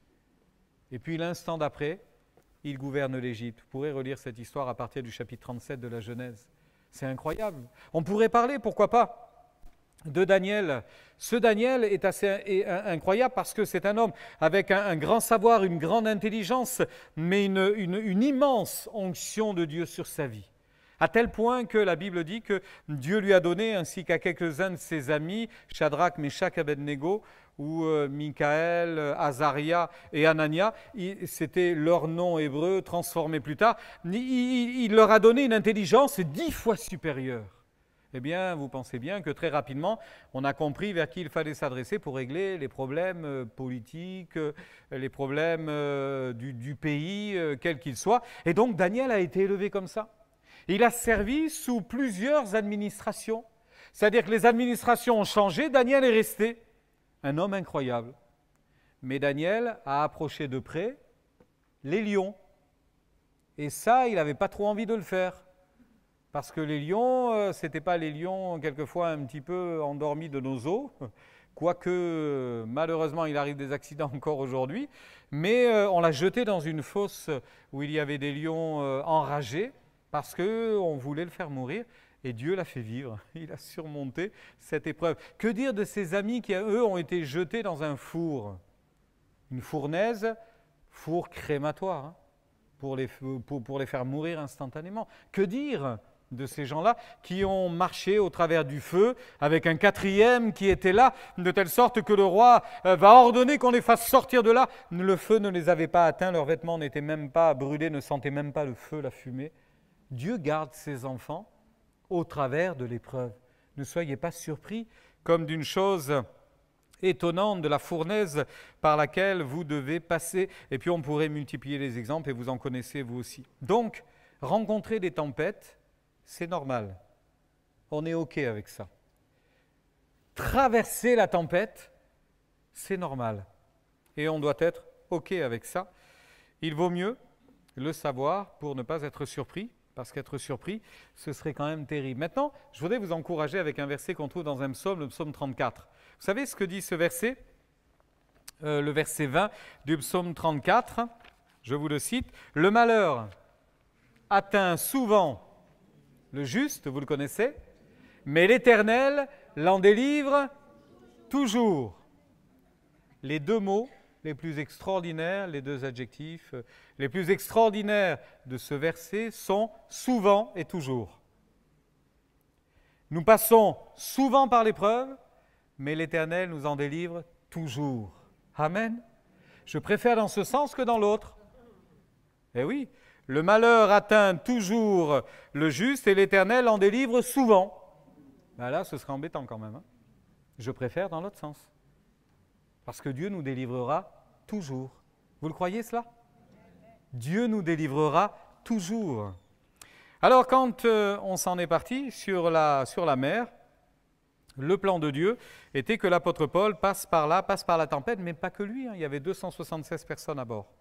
Et puis l'instant d'après, il gouverne l'Égypte. Vous pourrez relire cette histoire à partir du chapitre 37 de la Genèse. C'est incroyable. On pourrait parler, pourquoi pas, de Daniel. Ce Daniel est assez incroyable parce que c'est un homme avec un grand savoir, une grande intelligence, mais une immense onction de Dieu sur sa vie. À tel point que la Bible dit que Dieu lui a donné, ainsi qu'à quelques-uns de ses amis, Shadrach, Meshach, Abednego, ou Michaël, Azaria et Anania, c'était leur nom hébreu transformé plus tard, il leur a donné une intelligence 10 fois supérieure. Eh bien, vous pensez bien que très rapidement, on a compris vers qui il fallait s'adresser pour régler les problèmes politiques, les problèmes du pays, quels qu'ils soient. Et donc, Daniel a été élevé comme ça. Il a servi sous plusieurs administrations. C'est-à-dire que les administrations ont changé, Daniel est resté. Un homme incroyable. Mais Daniel a approché de près les lions. Et ça, il n'avait pas trop envie de le faire. Parce que les lions, ce n'étaient pas les lions quelquefois un petit peu endormis de nos os, quoique malheureusement il arrive des accidents encore aujourd'hui, mais on l'a jeté dans une fosse où il y avait des lions enragés parce qu'on voulait le faire mourir et Dieu l'a fait vivre. Il a surmonté cette épreuve. Que dire de ses amis qui, eux, ont été jetés dans un four, une fournaise, four crématoire, hein, pour les faire mourir instantanément. Que dire de ces gens-là qui ont marché au travers du feu avec un quatrième qui était là, de telle sorte que le roi va ordonner qu'on les fasse sortir de là. Le feu ne les avait pas atteints, leurs vêtements n'étaient même pas brûlés, ne sentaient même pas le feu, la fumée. Dieu garde ses enfants au travers de l'épreuve. Ne soyez pas surpris comme d'une chose étonnante de la fournaise par laquelle vous devez passer. Et puis on pourrait multiplier les exemples et vous en connaissez vous aussi. Donc, rencontrer des tempêtes, c'est normal. On est OK avec ça. Traverser la tempête, c'est normal. Et on doit être OK avec ça. Il vaut mieux le savoir pour ne pas être surpris, parce qu'être surpris, ce serait quand même terrible. Maintenant, je voudrais vous encourager avec un verset qu'on trouve dans un psaume, le psaume 34. Vous savez ce que dit ce verset ? Le verset 20 du psaume 34, je vous le cite. « Le malheur atteint souvent le juste, vous le connaissez, mais l'Éternel l'en délivre toujours. » Les deux mots les plus extraordinaires, les deux adjectifs les plus extraordinaires de ce verset sont « souvent » et « toujours ». Nous passons souvent par l'épreuve, mais l'Éternel nous en délivre toujours. Amen. Je préfère dans ce sens que dans l'autre. Eh oui, le malheur atteint toujours le juste et l'Éternel en délivre souvent. Ben là, ce serait embêtant quand même. Hein. Je préfère dans l'autre sens. Parce que Dieu nous délivrera toujours. Vous le croyez cela ? Dieu nous délivrera toujours. Alors quand on s'en est parti sur la mer, le plan de Dieu était que l'apôtre Paul passe par là, passe par la tempête, mais pas que lui. Hein. Il y avait 276 personnes à bord.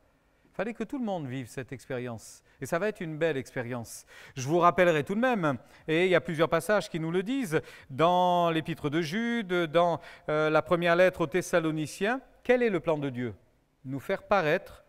Il fallait que tout le monde vive cette expérience. Et ça va être une belle expérience. Je vous rappellerai tout de même, et il y a plusieurs passages qui nous le disent, dans l'épître de Jude, dans la première lettre aux Thessaloniciens, quel est le plan de Dieu ? Nous faire paraître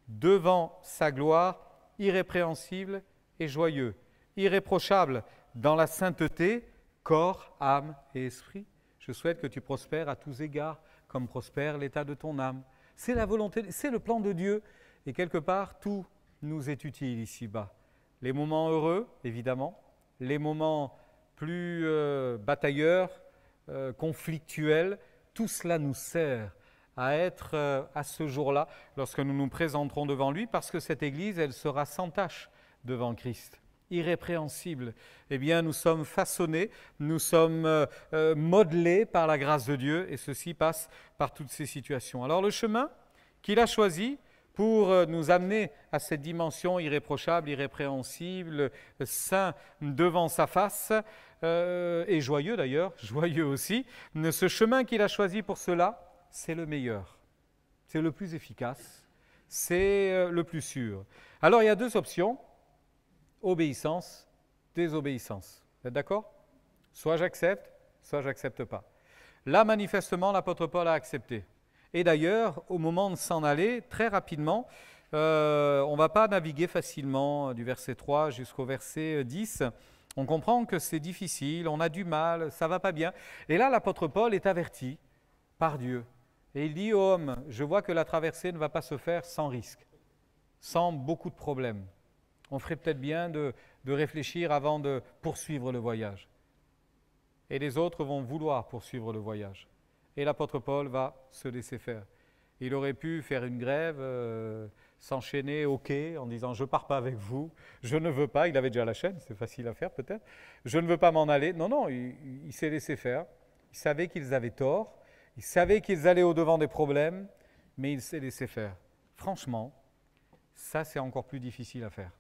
devant sa gloire irrépréhensible et joyeux, irréprochable dans la sainteté, corps, âme et esprit. Je souhaite que tu prospères à tous égards, comme prospère l'état de ton âme. C'est la volonté, c'est le plan de Dieu. Et quelque part, tout nous est utile ici-bas. Les moments heureux, évidemment, les moments plus batailleurs, conflictuels, tout cela nous sert à être à ce jour-là, lorsque nous nous présenterons devant lui, parce que cette Église, elle sera sans tache devant Christ, irrépréhensible. Eh bien, nous sommes façonnés, nous sommes modelés par la grâce de Dieu, et ceci passe par toutes ces situations. Alors, le chemin qu'il a choisi pour nous amener à cette dimension irréprochable, irrépréhensible, saint devant sa face, et joyeux d'ailleurs, joyeux aussi. Ce chemin qu'il a choisi pour cela, c'est le meilleur, c'est le plus efficace, C'est le plus sûr. Alors il y a deux options, obéissance, désobéissance. Vous êtes d'accord? Soit j'accepte pas. Là, manifestement, l'apôtre Paul a accepté. Et d'ailleurs, au moment de s'en aller, très rapidement, on ne va pas naviguer facilement du verset 3 jusqu'au verset 10. On comprend que c'est difficile, on a du mal, ça ne va pas bien. Et là, l'apôtre Paul est averti par Dieu. Et il dit aux hommes, je vois que la traversée ne va pas se faire sans risque, sans beaucoup de problèmes. On ferait peut-être bien de réfléchir avant de poursuivre le voyage. Et les autres vont vouloir poursuivre le voyage. Et l'apôtre Paul va se laisser faire. Il aurait pu faire une grève, s'enchaîner au quai en disant « je ne pars pas avec vous, je ne veux pas », il avait déjà la chaîne, c'est facile à faire peut-être, « je ne veux pas m'en aller ». Non, il s'est laissé faire. Il savait qu'ils avaient tort, il savait qu'ils allaient au-devant des problèmes, mais il s'est laissé faire. Franchement, ça c'est encore plus difficile à faire.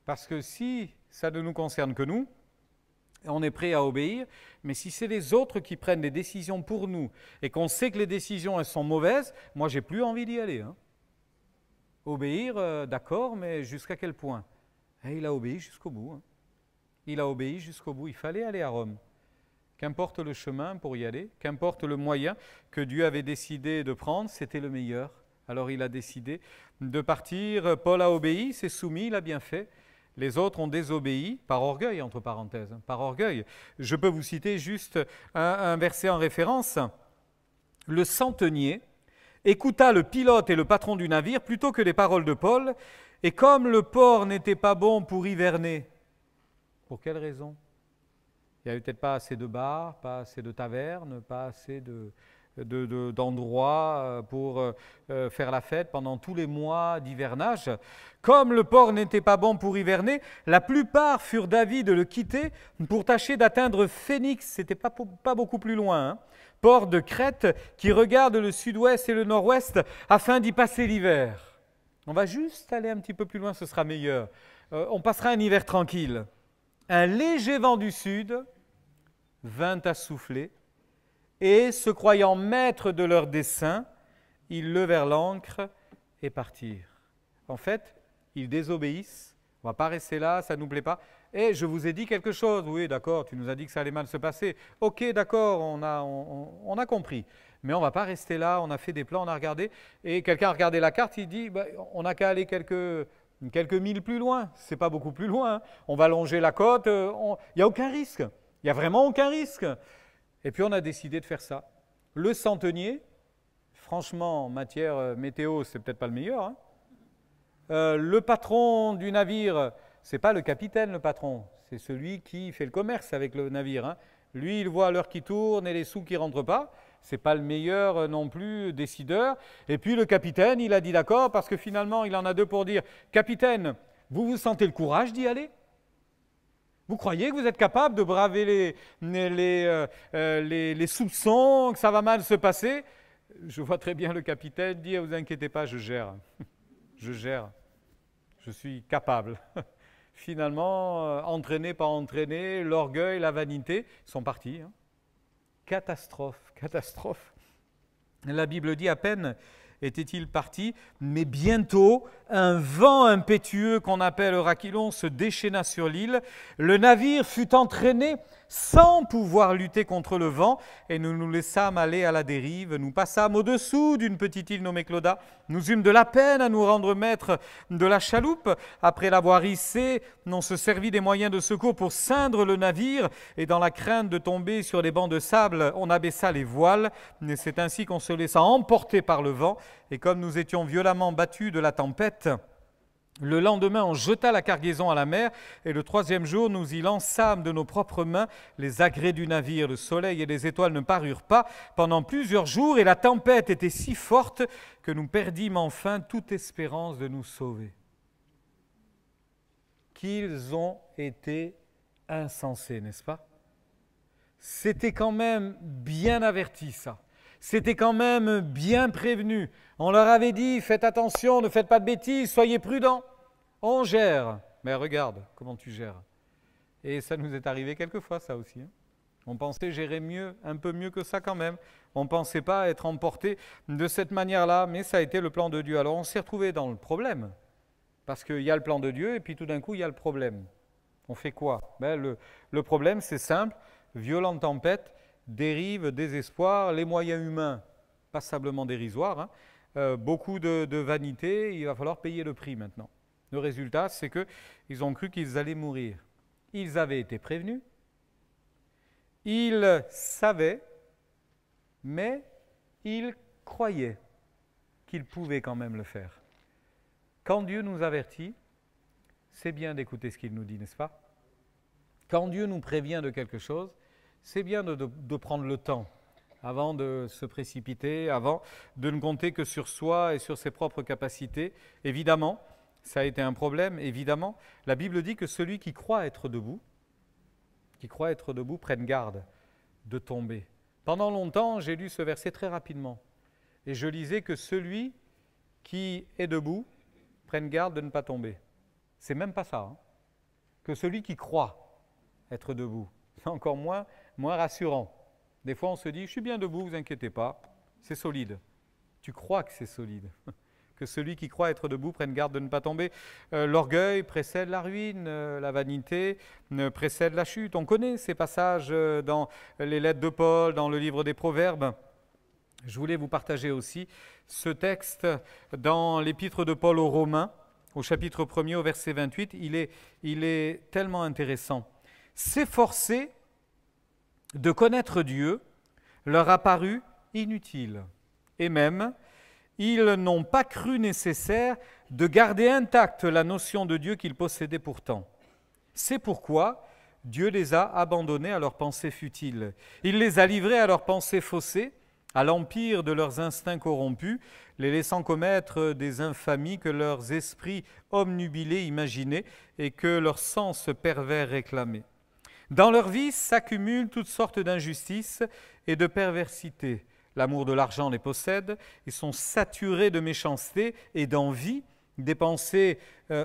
Parce que si ça ne nous concerne que nous, on est prêt à obéir, mais si c'est les autres qui prennent des décisions pour nous et qu'on sait que les décisions elles sont mauvaises, moi j'ai plus envie d'y aller. Obéir, d'accord, mais jusqu'à quel point? Et il a obéi jusqu'au bout. Il a obéi jusqu'au bout. Il fallait aller à Rome. Qu'importe le chemin pour y aller, qu'importe le moyen que Dieu avait décidé de prendre, c'était le meilleur. Alors il a décidé de partir. Paul a obéi, s'est soumis, il a bien fait. Les autres ont désobéi, par orgueil, entre parenthèses, par orgueil. Je peux vous citer juste un verset en référence. Le centenier écouta le pilote et le patron du navire plutôt que les paroles de Paul, et comme le port n'était pas bon pour hiverner, pour quelle raison? Il n'y avait peut-être pas assez de bars, pas assez de tavernes, pas assez d'endroits pour faire la fête pendant tous les mois d'hivernage. Comme le port n'était pas bon pour hiverner, la plupart furent d'avis de le quitter pour tâcher d'atteindre Phénix, c'était pas beaucoup plus loin, port de Crète qui regarde le sud-ouest et le nord-ouest afin d'y passer l'hiver. On va juste aller un petit peu plus loin, ce sera meilleur. On passera un hiver tranquille. Un léger vent du sud vint à souffler, et, se croyant maîtres de leur dessein, ils levèrent l'ancre et partirent. En fait, ils désobéissent. On ne va pas rester là, ça ne nous plaît pas. Et je vous ai dit quelque chose. Oui, d'accord, tu nous as dit que ça allait mal se passer. Ok, d'accord, on a compris. Mais on ne va pas rester là, on a fait des plans, on a regardé. Et quelqu'un a regardé la carte, il dit, on n'a qu'à aller quelques milles plus loin. Ce n'est pas beaucoup plus loin. On va longer la côte. Il n'y a aucun risque. Il n'y a vraiment aucun risque. Et puis on a décidé de faire ça. Le centenier, franchement, en matière météo, c'est peut-être pas le meilleur. Le patron du navire, c'est pas le capitaine le patron, c'est celui qui fait le commerce avec le navire. Lui, il voit l'heure qui tourne et les sous qui rentrent pas. C'est pas le meilleur non plus décideur. Et puis le capitaine, il a dit d'accord parce que finalement, il en a deux pour dire « Capitaine, vous sentez le courage d'y aller ? Vous croyez que vous êtes capable de braver les soupçons, que ça va mal se passer ?» Je vois très bien le capitaine dire « Vous inquiétez pas, je gère. Je gère. Je suis capable. » Finalement, entraîné, pas entraîné, l'orgueil, la vanité sont partis. Catastrophe, catastrophe. La Bible dit à peine était-il parti, mais bientôt, un vent impétueux qu'on appelle Rakilon se déchaîna sur l'île. Le navire fut entraîné sans pouvoir lutter contre le vent et nous nous laissâmes aller à la dérive. Nous passâmes au-dessous d'une petite île nommée Clauda. Nous eûmes de la peine à nous rendre maîtres de la chaloupe. Après l'avoir hissée, on se servit des moyens de secours pour ceindre le navire et dans la crainte de tomber sur les bancs de sable, on abaissa les voiles. C'est ainsi qu'on se laissa emporter par le vent et comme nous étions violemment battus de la tempête, le lendemain, on jeta la cargaison à la mer et le troisième jour, nous y lançâmes de nos propres mains les agrès du navire. Le soleil et les étoiles ne parurent pas pendant plusieurs jours et la tempête était si forte que nous perdîmes enfin toute espérance de nous sauver. Qu'ils ont été insensés, n'est-ce pas? C'était quand même bien averti, ça. C'était quand même bien prévenu. On leur avait dit, faites attention, ne faites pas de bêtises, soyez prudents. On gère. Mais regarde comment tu gères. Et ça nous est arrivé quelquefois, ça aussi. On pensait gérer mieux, un peu mieux que ça quand même. On ne pensait pas être emporté de cette manière-là, mais ça a été le plan de Dieu. Alors on s'est retrouvé dans le problème, parce qu'il y a le plan de Dieu et puis tout d'un coup il y a le problème. On fait quoi? Le problème c'est simple, violente tempête, dérive, désespoir, les moyens humains passablement dérisoires, beaucoup de vanité, il va falloir payer le prix maintenant. Le résultat c'est qu'ils ont cru qu'ils allaient mourir. Ils avaient été prévenus, ils savaient, mais ils croyaient qu'ils pouvaient quand même le faire. Quand Dieu nous avertit, c'est bien d'écouter ce qu'il nous dit, n'est-ce pas? Quand Dieu nous prévient de quelque chose, c'est bien de prendre le temps avant de se précipiter, avant de ne compter que sur soi et sur ses propres capacités. Évidemment, ça a été un problème, évidemment. La Bible dit que celui qui croit être debout, prenne garde de tomber. Pendant longtemps, j'ai lu ce verset très rapidement et je lisais que celui qui est debout prenne garde de ne pas tomber. C'est même pas ça, hein. Que celui qui croit être debout, c'est encore moins rassurant. Des fois, on se dit, je suis bien debout, vous inquiétez pas, c'est solide. Tu crois que c'est solide. Que celui qui croit être debout prenne garde de ne pas tomber. L'orgueil précède la ruine, la vanité précède la chute. On connaît ces passages dans les lettres de Paul, dans le livre des Proverbes. Je voulais vous partager aussi ce texte dans l'épître de Paul aux Romains, au chapitre 1er, au verset 28. Il est tellement intéressant. S'efforcer de connaître Dieu leur a paru inutile, et même ils n'ont pas cru nécessaire de garder intacte la notion de Dieu qu'ils possédaient pourtant. C'est pourquoi Dieu les a abandonnés à leurs pensées futiles. Il les a livrés à leurs pensées faussées, à l'empire de leurs instincts corrompus, les laissant commettre des infamies que leurs esprits obnubilés imaginaient et que leurs sens pervers réclamaient. Dans leur vie s'accumulent toutes sortes d'injustices et de perversités. L'amour de l'argent les possède, ils sont saturés de méchanceté et d'envie, des pensées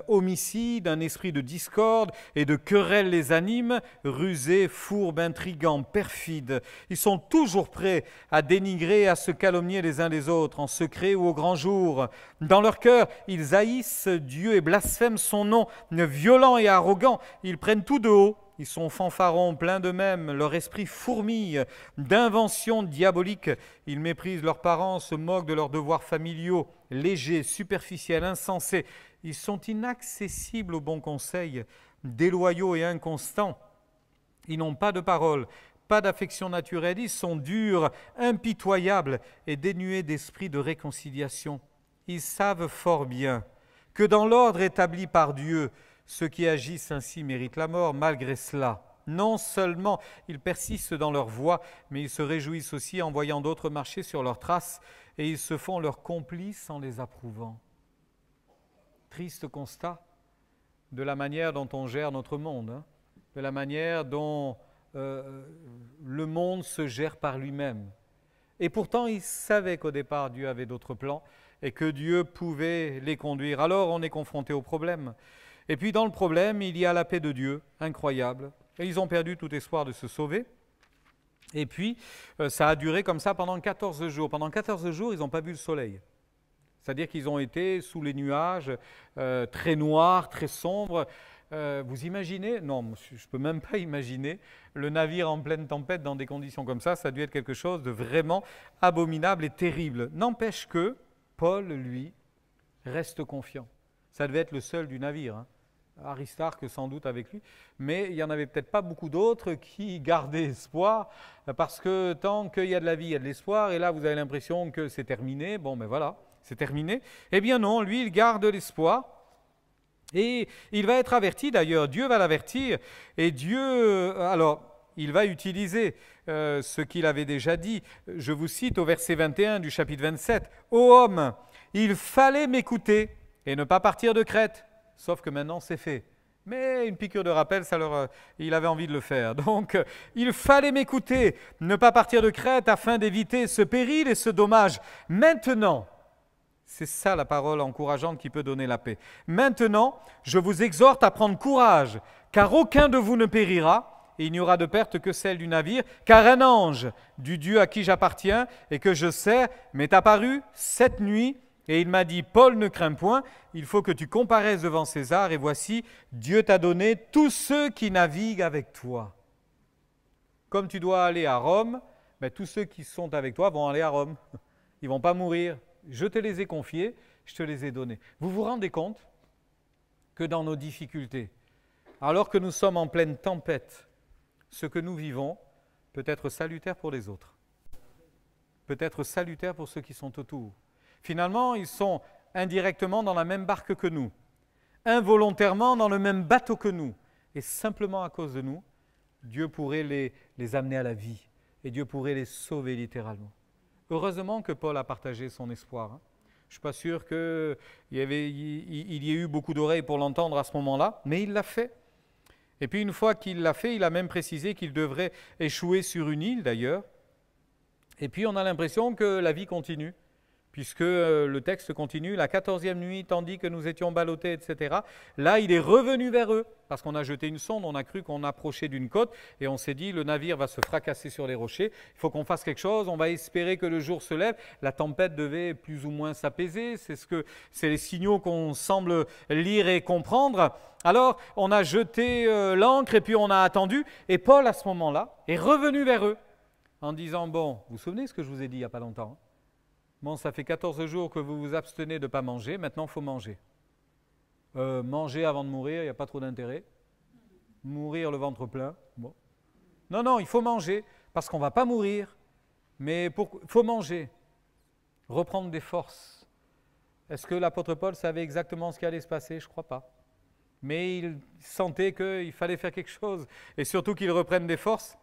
homicides, un esprit de discorde et de querelle les anime, rusés, fourbes, intrigants, perfides. Ils sont toujours prêts à dénigrer et à se calomnier les uns les autres, en secret ou au grand jour. Dans leur cœur, ils haïssent Dieu et blasphèment son nom. Violents et arrogants, ils prennent tout de haut. Ils sont fanfarons, pleins d'eux-mêmes, leur esprit fourmille d'inventions diaboliques. Ils méprisent leurs parents, se moquent de leurs devoirs familiaux, légers, superficiels, insensés. Ils sont inaccessibles aux bons conseils, déloyaux et inconstants. Ils n'ont pas de parole, pas d'affection naturelle. Ils sont durs, impitoyables et dénués d'esprit de réconciliation. Ils savent fort bien que dans l'ordre établi par Dieu, ceux qui agissent ainsi méritent la mort. Malgré cela, non seulement ils persistent dans leur voie, mais ils se réjouissent aussi en voyant d'autres marcher sur leurs traces et ils se font leurs complices en les approuvant. Triste constat de la manière dont on gère notre monde, de la manière dont le monde se gère par lui-même. Et pourtant, ils savaient qu'au départ, Dieu avait d'autres plans et que Dieu pouvait les conduire. Alors, on est confronté au problème. Et puis dans le problème, il y a la paix de Dieu, incroyable. Et ils ont perdu tout espoir de se sauver. Et puis, ça a duré comme ça pendant 14 jours. Pendant 14 jours, ils n'ont pas vu le soleil. C'est-à-dire qu'ils ont été sous les nuages, très noirs, très sombres. Vous imaginez? Non, je ne peux même pas imaginer le navire en pleine tempête dans des conditions comme ça. Ça a dû être quelque chose de vraiment abominable et terrible. N'empêche que Paul, lui, reste confiant. Ça devait être le seul du navire, Aristarque sans doute avec lui, mais il n'y en avait peut-être pas beaucoup d'autres qui gardaient espoir, parce que tant qu'il y a de la vie, il y a de l'espoir, et là vous avez l'impression que c'est terminé, bon ben voilà, c'est terminé. Eh bien non, lui il garde l'espoir, et il va être averti d'ailleurs, Dieu va l'avertir, et Dieu, alors il va utiliser ce qu'il avait déjà dit. Je vous cite au verset 21 du chapitre 27, « Ô homme, il fallait m'écouter et ne pas partir de Crète. » Sauf que maintenant c'est fait. Mais une piqûre de rappel, il avait envie de le faire. Donc, il fallait m'écouter, ne pas partir de Crète afin d'éviter ce péril et ce dommage. Maintenant, c'est ça la parole encourageante qui peut donner la paix. Maintenant, je vous exhorte à prendre courage, car aucun de vous ne périra, et il n'y aura de perte que celle du navire, car un ange du Dieu à qui j'appartiens et que je sers m'est apparu cette nuit, et il m'a dit, Paul, ne crains point, il faut que tu comparaisses devant César, et voici, Dieu t'a donné tous ceux qui naviguent avec toi. Comme tu dois aller à Rome, ben, tous ceux qui sont avec toi vont aller à Rome. Ils ne vont pas mourir. Je te les ai confiés, je te les ai donnés. Vous vous rendez compte que dans nos difficultés, alors que nous sommes en pleine tempête, ce que nous vivons peut être salutaire pour les autres, peut être salutaire pour ceux qui sont autour. Finalement, ils sont indirectement dans la même barque que nous, involontairement dans le même bateau que nous, et simplement à cause de nous, Dieu pourrait les amener à la vie, et Dieu pourrait les sauver littéralement. Heureusement que Paul a partagé son espoir. Je ne suis pas sûr qu'il y ait eu beaucoup d'oreilles pour l'entendre à ce moment-là, mais il l'a fait. Et puis une fois qu'il l'a fait, il a même précisé qu'il devrait échouer sur une île d'ailleurs. Et puis on a l'impression que la vie continue, puisque le texte continue, la 14e nuit, tandis que nous étions ballottés, etc. Là, il est revenu vers eux, parce qu'on a jeté une sonde, on a cru qu'on approchait d'une côte, et on s'est dit, le navire va se fracasser sur les rochers, il faut qu'on fasse quelque chose, on va espérer que le jour se lève. La tempête devait plus ou moins s'apaiser, c'est les signaux qu'on semble lire et comprendre. Alors, on a jeté l'ancre, et puis on a attendu, et Paul, à ce moment-là, est revenu vers eux, en disant, bon, vous vous souvenez ce que je vous ai dit il n'y a pas longtemps, hein? Bon, ça fait 14 jours que vous vous abstenez de ne pas manger, maintenant il faut manger. Manger avant de mourir, il n'y a pas trop d'intérêt. Mourir le ventre plein, bon. Non, il faut manger, parce qu'on ne va pas mourir, mais il faut manger. Reprendre des forces. Est-ce que l'apôtre Paul savait exactement ce qui allait se passer? Je ne crois pas. Mais il sentait qu'il fallait faire quelque chose, et surtout qu'il reprenne des forces.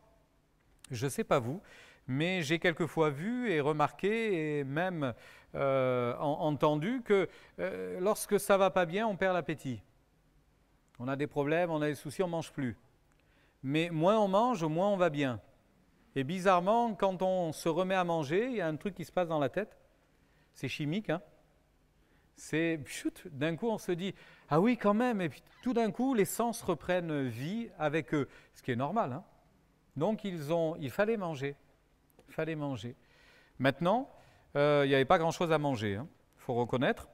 Je ne sais pas vous, mais j'ai quelquefois vu et remarqué et même entendu que lorsque ça ne va pas bien, on perd l'appétit. On a des problèmes, on a des soucis, on ne mange plus. Mais moins on mange, moins on va bien. Et bizarrement, quand on se remet à manger, il y a un truc qui se passe dans la tête. C'est chimique, hein. C'est, d'un coup on se dit, ah oui quand même, et puis tout d'un coup les sens reprennent vie avec eux, ce qui est normal, hein. Donc il fallait manger. Maintenant, il n'y avait pas grand-chose à manger, hein, faut reconnaître.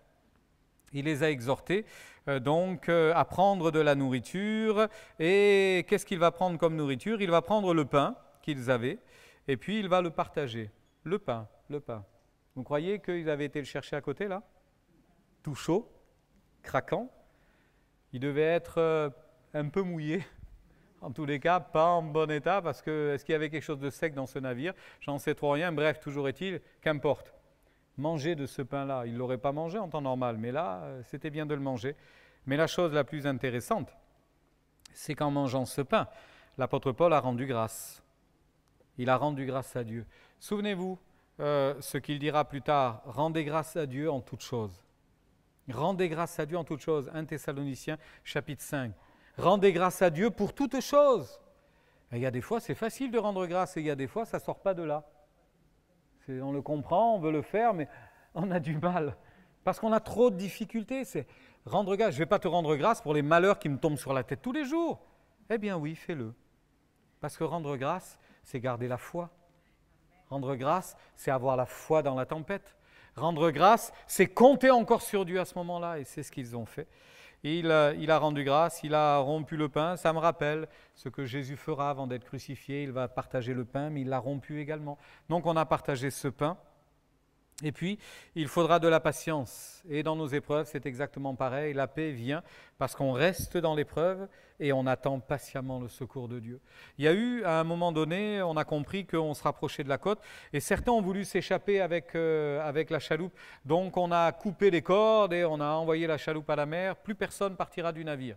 Il les a exhortés à prendre de la nourriture. Et qu'est-ce qu'il va prendre comme nourriture? Il va prendre le pain qu'ils avaient et puis il va le partager. Le pain. Vous croyez qu'ils avaient été le chercher à côté là? Tout chaud, craquant. Il devait être un peu mouillé. En tous les cas, pas en bon état, parce que est-ce qu'il y avait quelque chose de sec dans ce navire? J'en sais trop rien, bref, toujours est-il, qu'importe. Manger de ce pain-là, il ne l'aurait pas mangé en temps normal, mais là, c'était bien de le manger. Mais la chose la plus intéressante, c'est qu'en mangeant ce pain, l'apôtre Paul a rendu grâce. Il a rendu grâce à Dieu. Souvenez-vous ce qu'il dira plus tard, rendez grâce à Dieu en toutes choses. Rendez grâce à Dieu en toutes choses, 1 Thessaloniciens, chapitre 5. Rendez grâce à Dieu pour toutes choses. Et il y a des fois, c'est facile de rendre grâce, et il y a des fois, ça ne sort pas de là. On le comprend, on veut le faire, mais on a du mal. Parce qu'on a trop de difficultés. C'est rendre grâce. Je ne vais pas te rendre grâce pour les malheurs qui me tombent sur la tête tous les jours. Eh bien oui, fais-le. Parce que rendre grâce, c'est garder la foi. Rendre grâce, c'est avoir la foi dans la tempête. Rendre grâce, c'est compter encore sur Dieu à ce moment-là, et c'est ce qu'ils ont fait. Il a rendu grâce, il a rompu le pain. Ça me rappelle ce que Jésus fera avant d'être crucifié. Il va partager le pain, mais il l'a rompu également. Donc on a partagé ce pain. Et puis, il faudra de la patience. Et dans nos épreuves, c'est exactement pareil. La paix vient parce qu'on reste dans l'épreuve et on attend patiemment le secours de Dieu. Il y a eu, à un moment donné, on a compris qu'on se rapprochait de la côte et certains ont voulu s'échapper avec la chaloupe. Donc, on a coupé les cordes et on a envoyé la chaloupe à la mer. Plus personne partira du navire.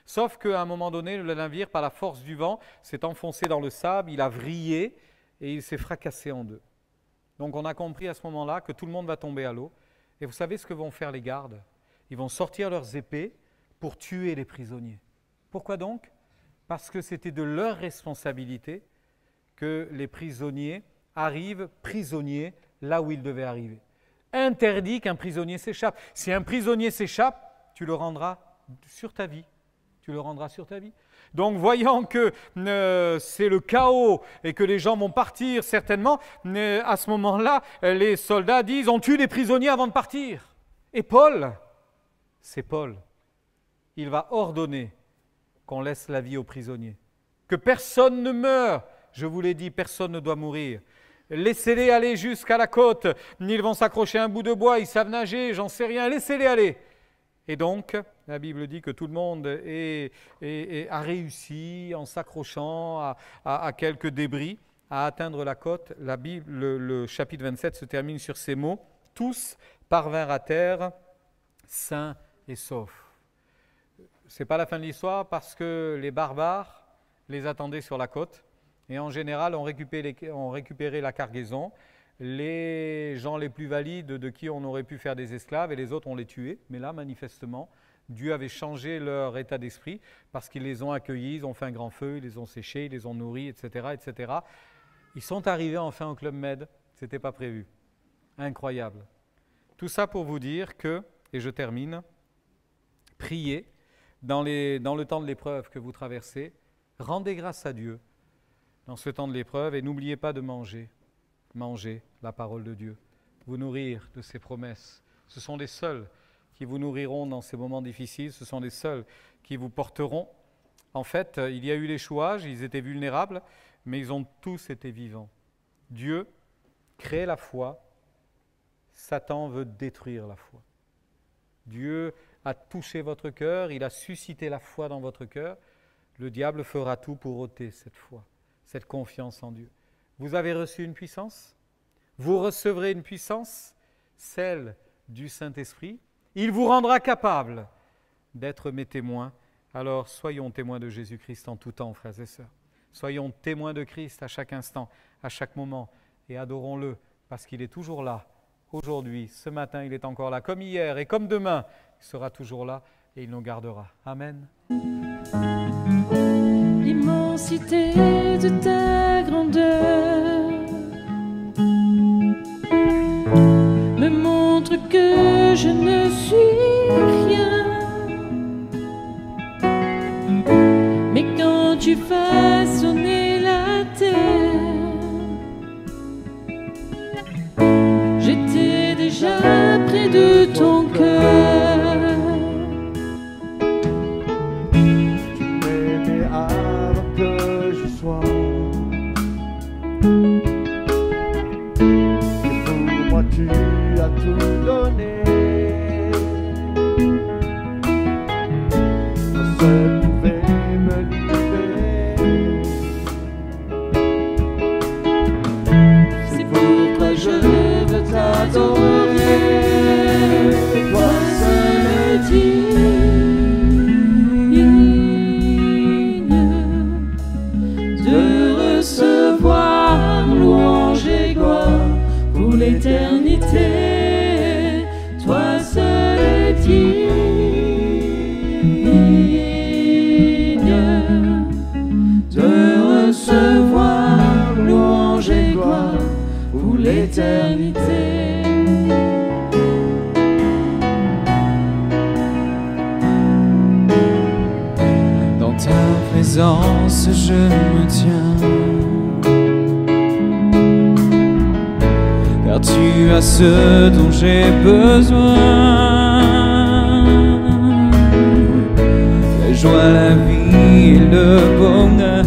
Sauf qu'à un moment donné, le navire, par la force du vent, s'est enfoncé dans le sable, il a vrillé et il s'est fracassé en deux. Donc on a compris à ce moment-là que tout le monde va tomber à l'eau. Et vous savez ce que vont faire les gardes? Ils vont sortir leurs épées pour tuer les prisonniers. Pourquoi donc? Parce que c'était de leur responsabilité que les prisonniers arrivent prisonniers là où ils devaient arriver. Interdit qu'un prisonnier s'échappe. Si un prisonnier s'échappe, tu le rendras sur ta vie. Tu le rendras sur ta vie. Donc voyant que c'est le chaos et que les gens vont partir certainement, à ce moment-là, les soldats disent « on tue les prisonniers avant de partir ». Et Paul, c'est Paul, il va ordonner qu'on laisse la vie aux prisonniers, que personne ne meure. Je vous l'ai dit, personne ne doit mourir. Laissez-les aller jusqu'à la côte, ils vont s'accrocher à un bout de bois, ils savent nager, j'en sais rien, laissez-les aller. Et donc, la Bible dit que tout le monde a réussi en s'accrochant à quelques débris à atteindre la côte. La Bible, le chapitre 27 se termine sur ces mots. Tous parvinrent à terre, sains et saufs. Ce n'est pas la fin de l'histoire parce que les barbares les attendaient sur la côte et en général ont récupéré la cargaison. Les gens les plus valides de qui on aurait pu faire des esclaves et les autres on les tués. Mais là, manifestement, Dieu avait changé leur état d'esprit parce qu'ils les ont accueillis, ils ont fait un grand feu, ils les ont séchés, ils les ont nourris, etc., etc. Ils sont arrivés enfin au Club Med, ce n'était pas prévu. Incroyable. Tout ça pour vous dire que, et je termine, priez dans le temps de l'épreuve que vous traversez, rendez grâce à Dieu dans ce temps de l'épreuve et n'oubliez pas de manger. Manger la parole de Dieu, vous nourrir de ses promesses. Ce sont les seuls qui vous nourriront dans ces moments difficiles, ce sont les seuls qui vous porteront. En fait, il y a eu l'échouage, ils étaient vulnérables, mais ils ont tous été vivants. Dieu crée la foi, Satan veut détruire la foi. Dieu a touché votre cœur, il a suscité la foi dans votre cœur. Le diable fera tout pour ôter cette foi, cette confiance en Dieu. Vous avez reçu une puissance, vous recevrez une puissance, celle du Saint-Esprit. Il vous rendra capable d'être mes témoins. Alors soyons témoins de Jésus-Christ en tout temps, frères et sœurs. Soyons témoins de Christ à chaque instant, à chaque moment, et adorons-le parce qu'il est toujours là. Aujourd'hui, ce matin, il est encore là, comme hier et comme demain, il sera toujours là et il nous gardera. Amen. L'immensité de ta grandeur me montre que je ne suis rien. Mais quand tu façonnais la terre, j'étais déjà près de ton cœur. Que je sois, et pour moi tu as tout donné. Un seul pouvait me libérer. C'est pourquoi je veux t'adorer. Toi seul est digne de recevoir louange et gloire pour l'éternité. Toi seul es digne de recevoir louange et gloire pour l'éternité. Dans ta présence je me tiens, car tu as ce dont j'ai besoin, la joie, la vie et le bonheur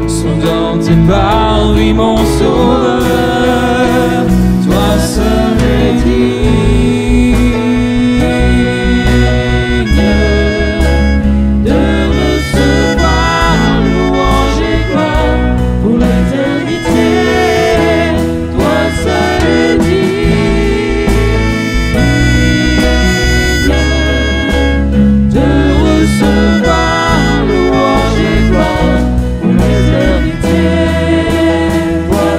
sont dans tes parois, mon sauveur. Toi seul es digne de recevoir louange et gloire pour l'éternité. Toi seul es digne de recevoir louange et gloire pour l'éternité. Toi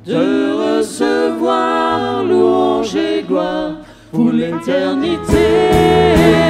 de recevoir louange et gloire pour l'éternité.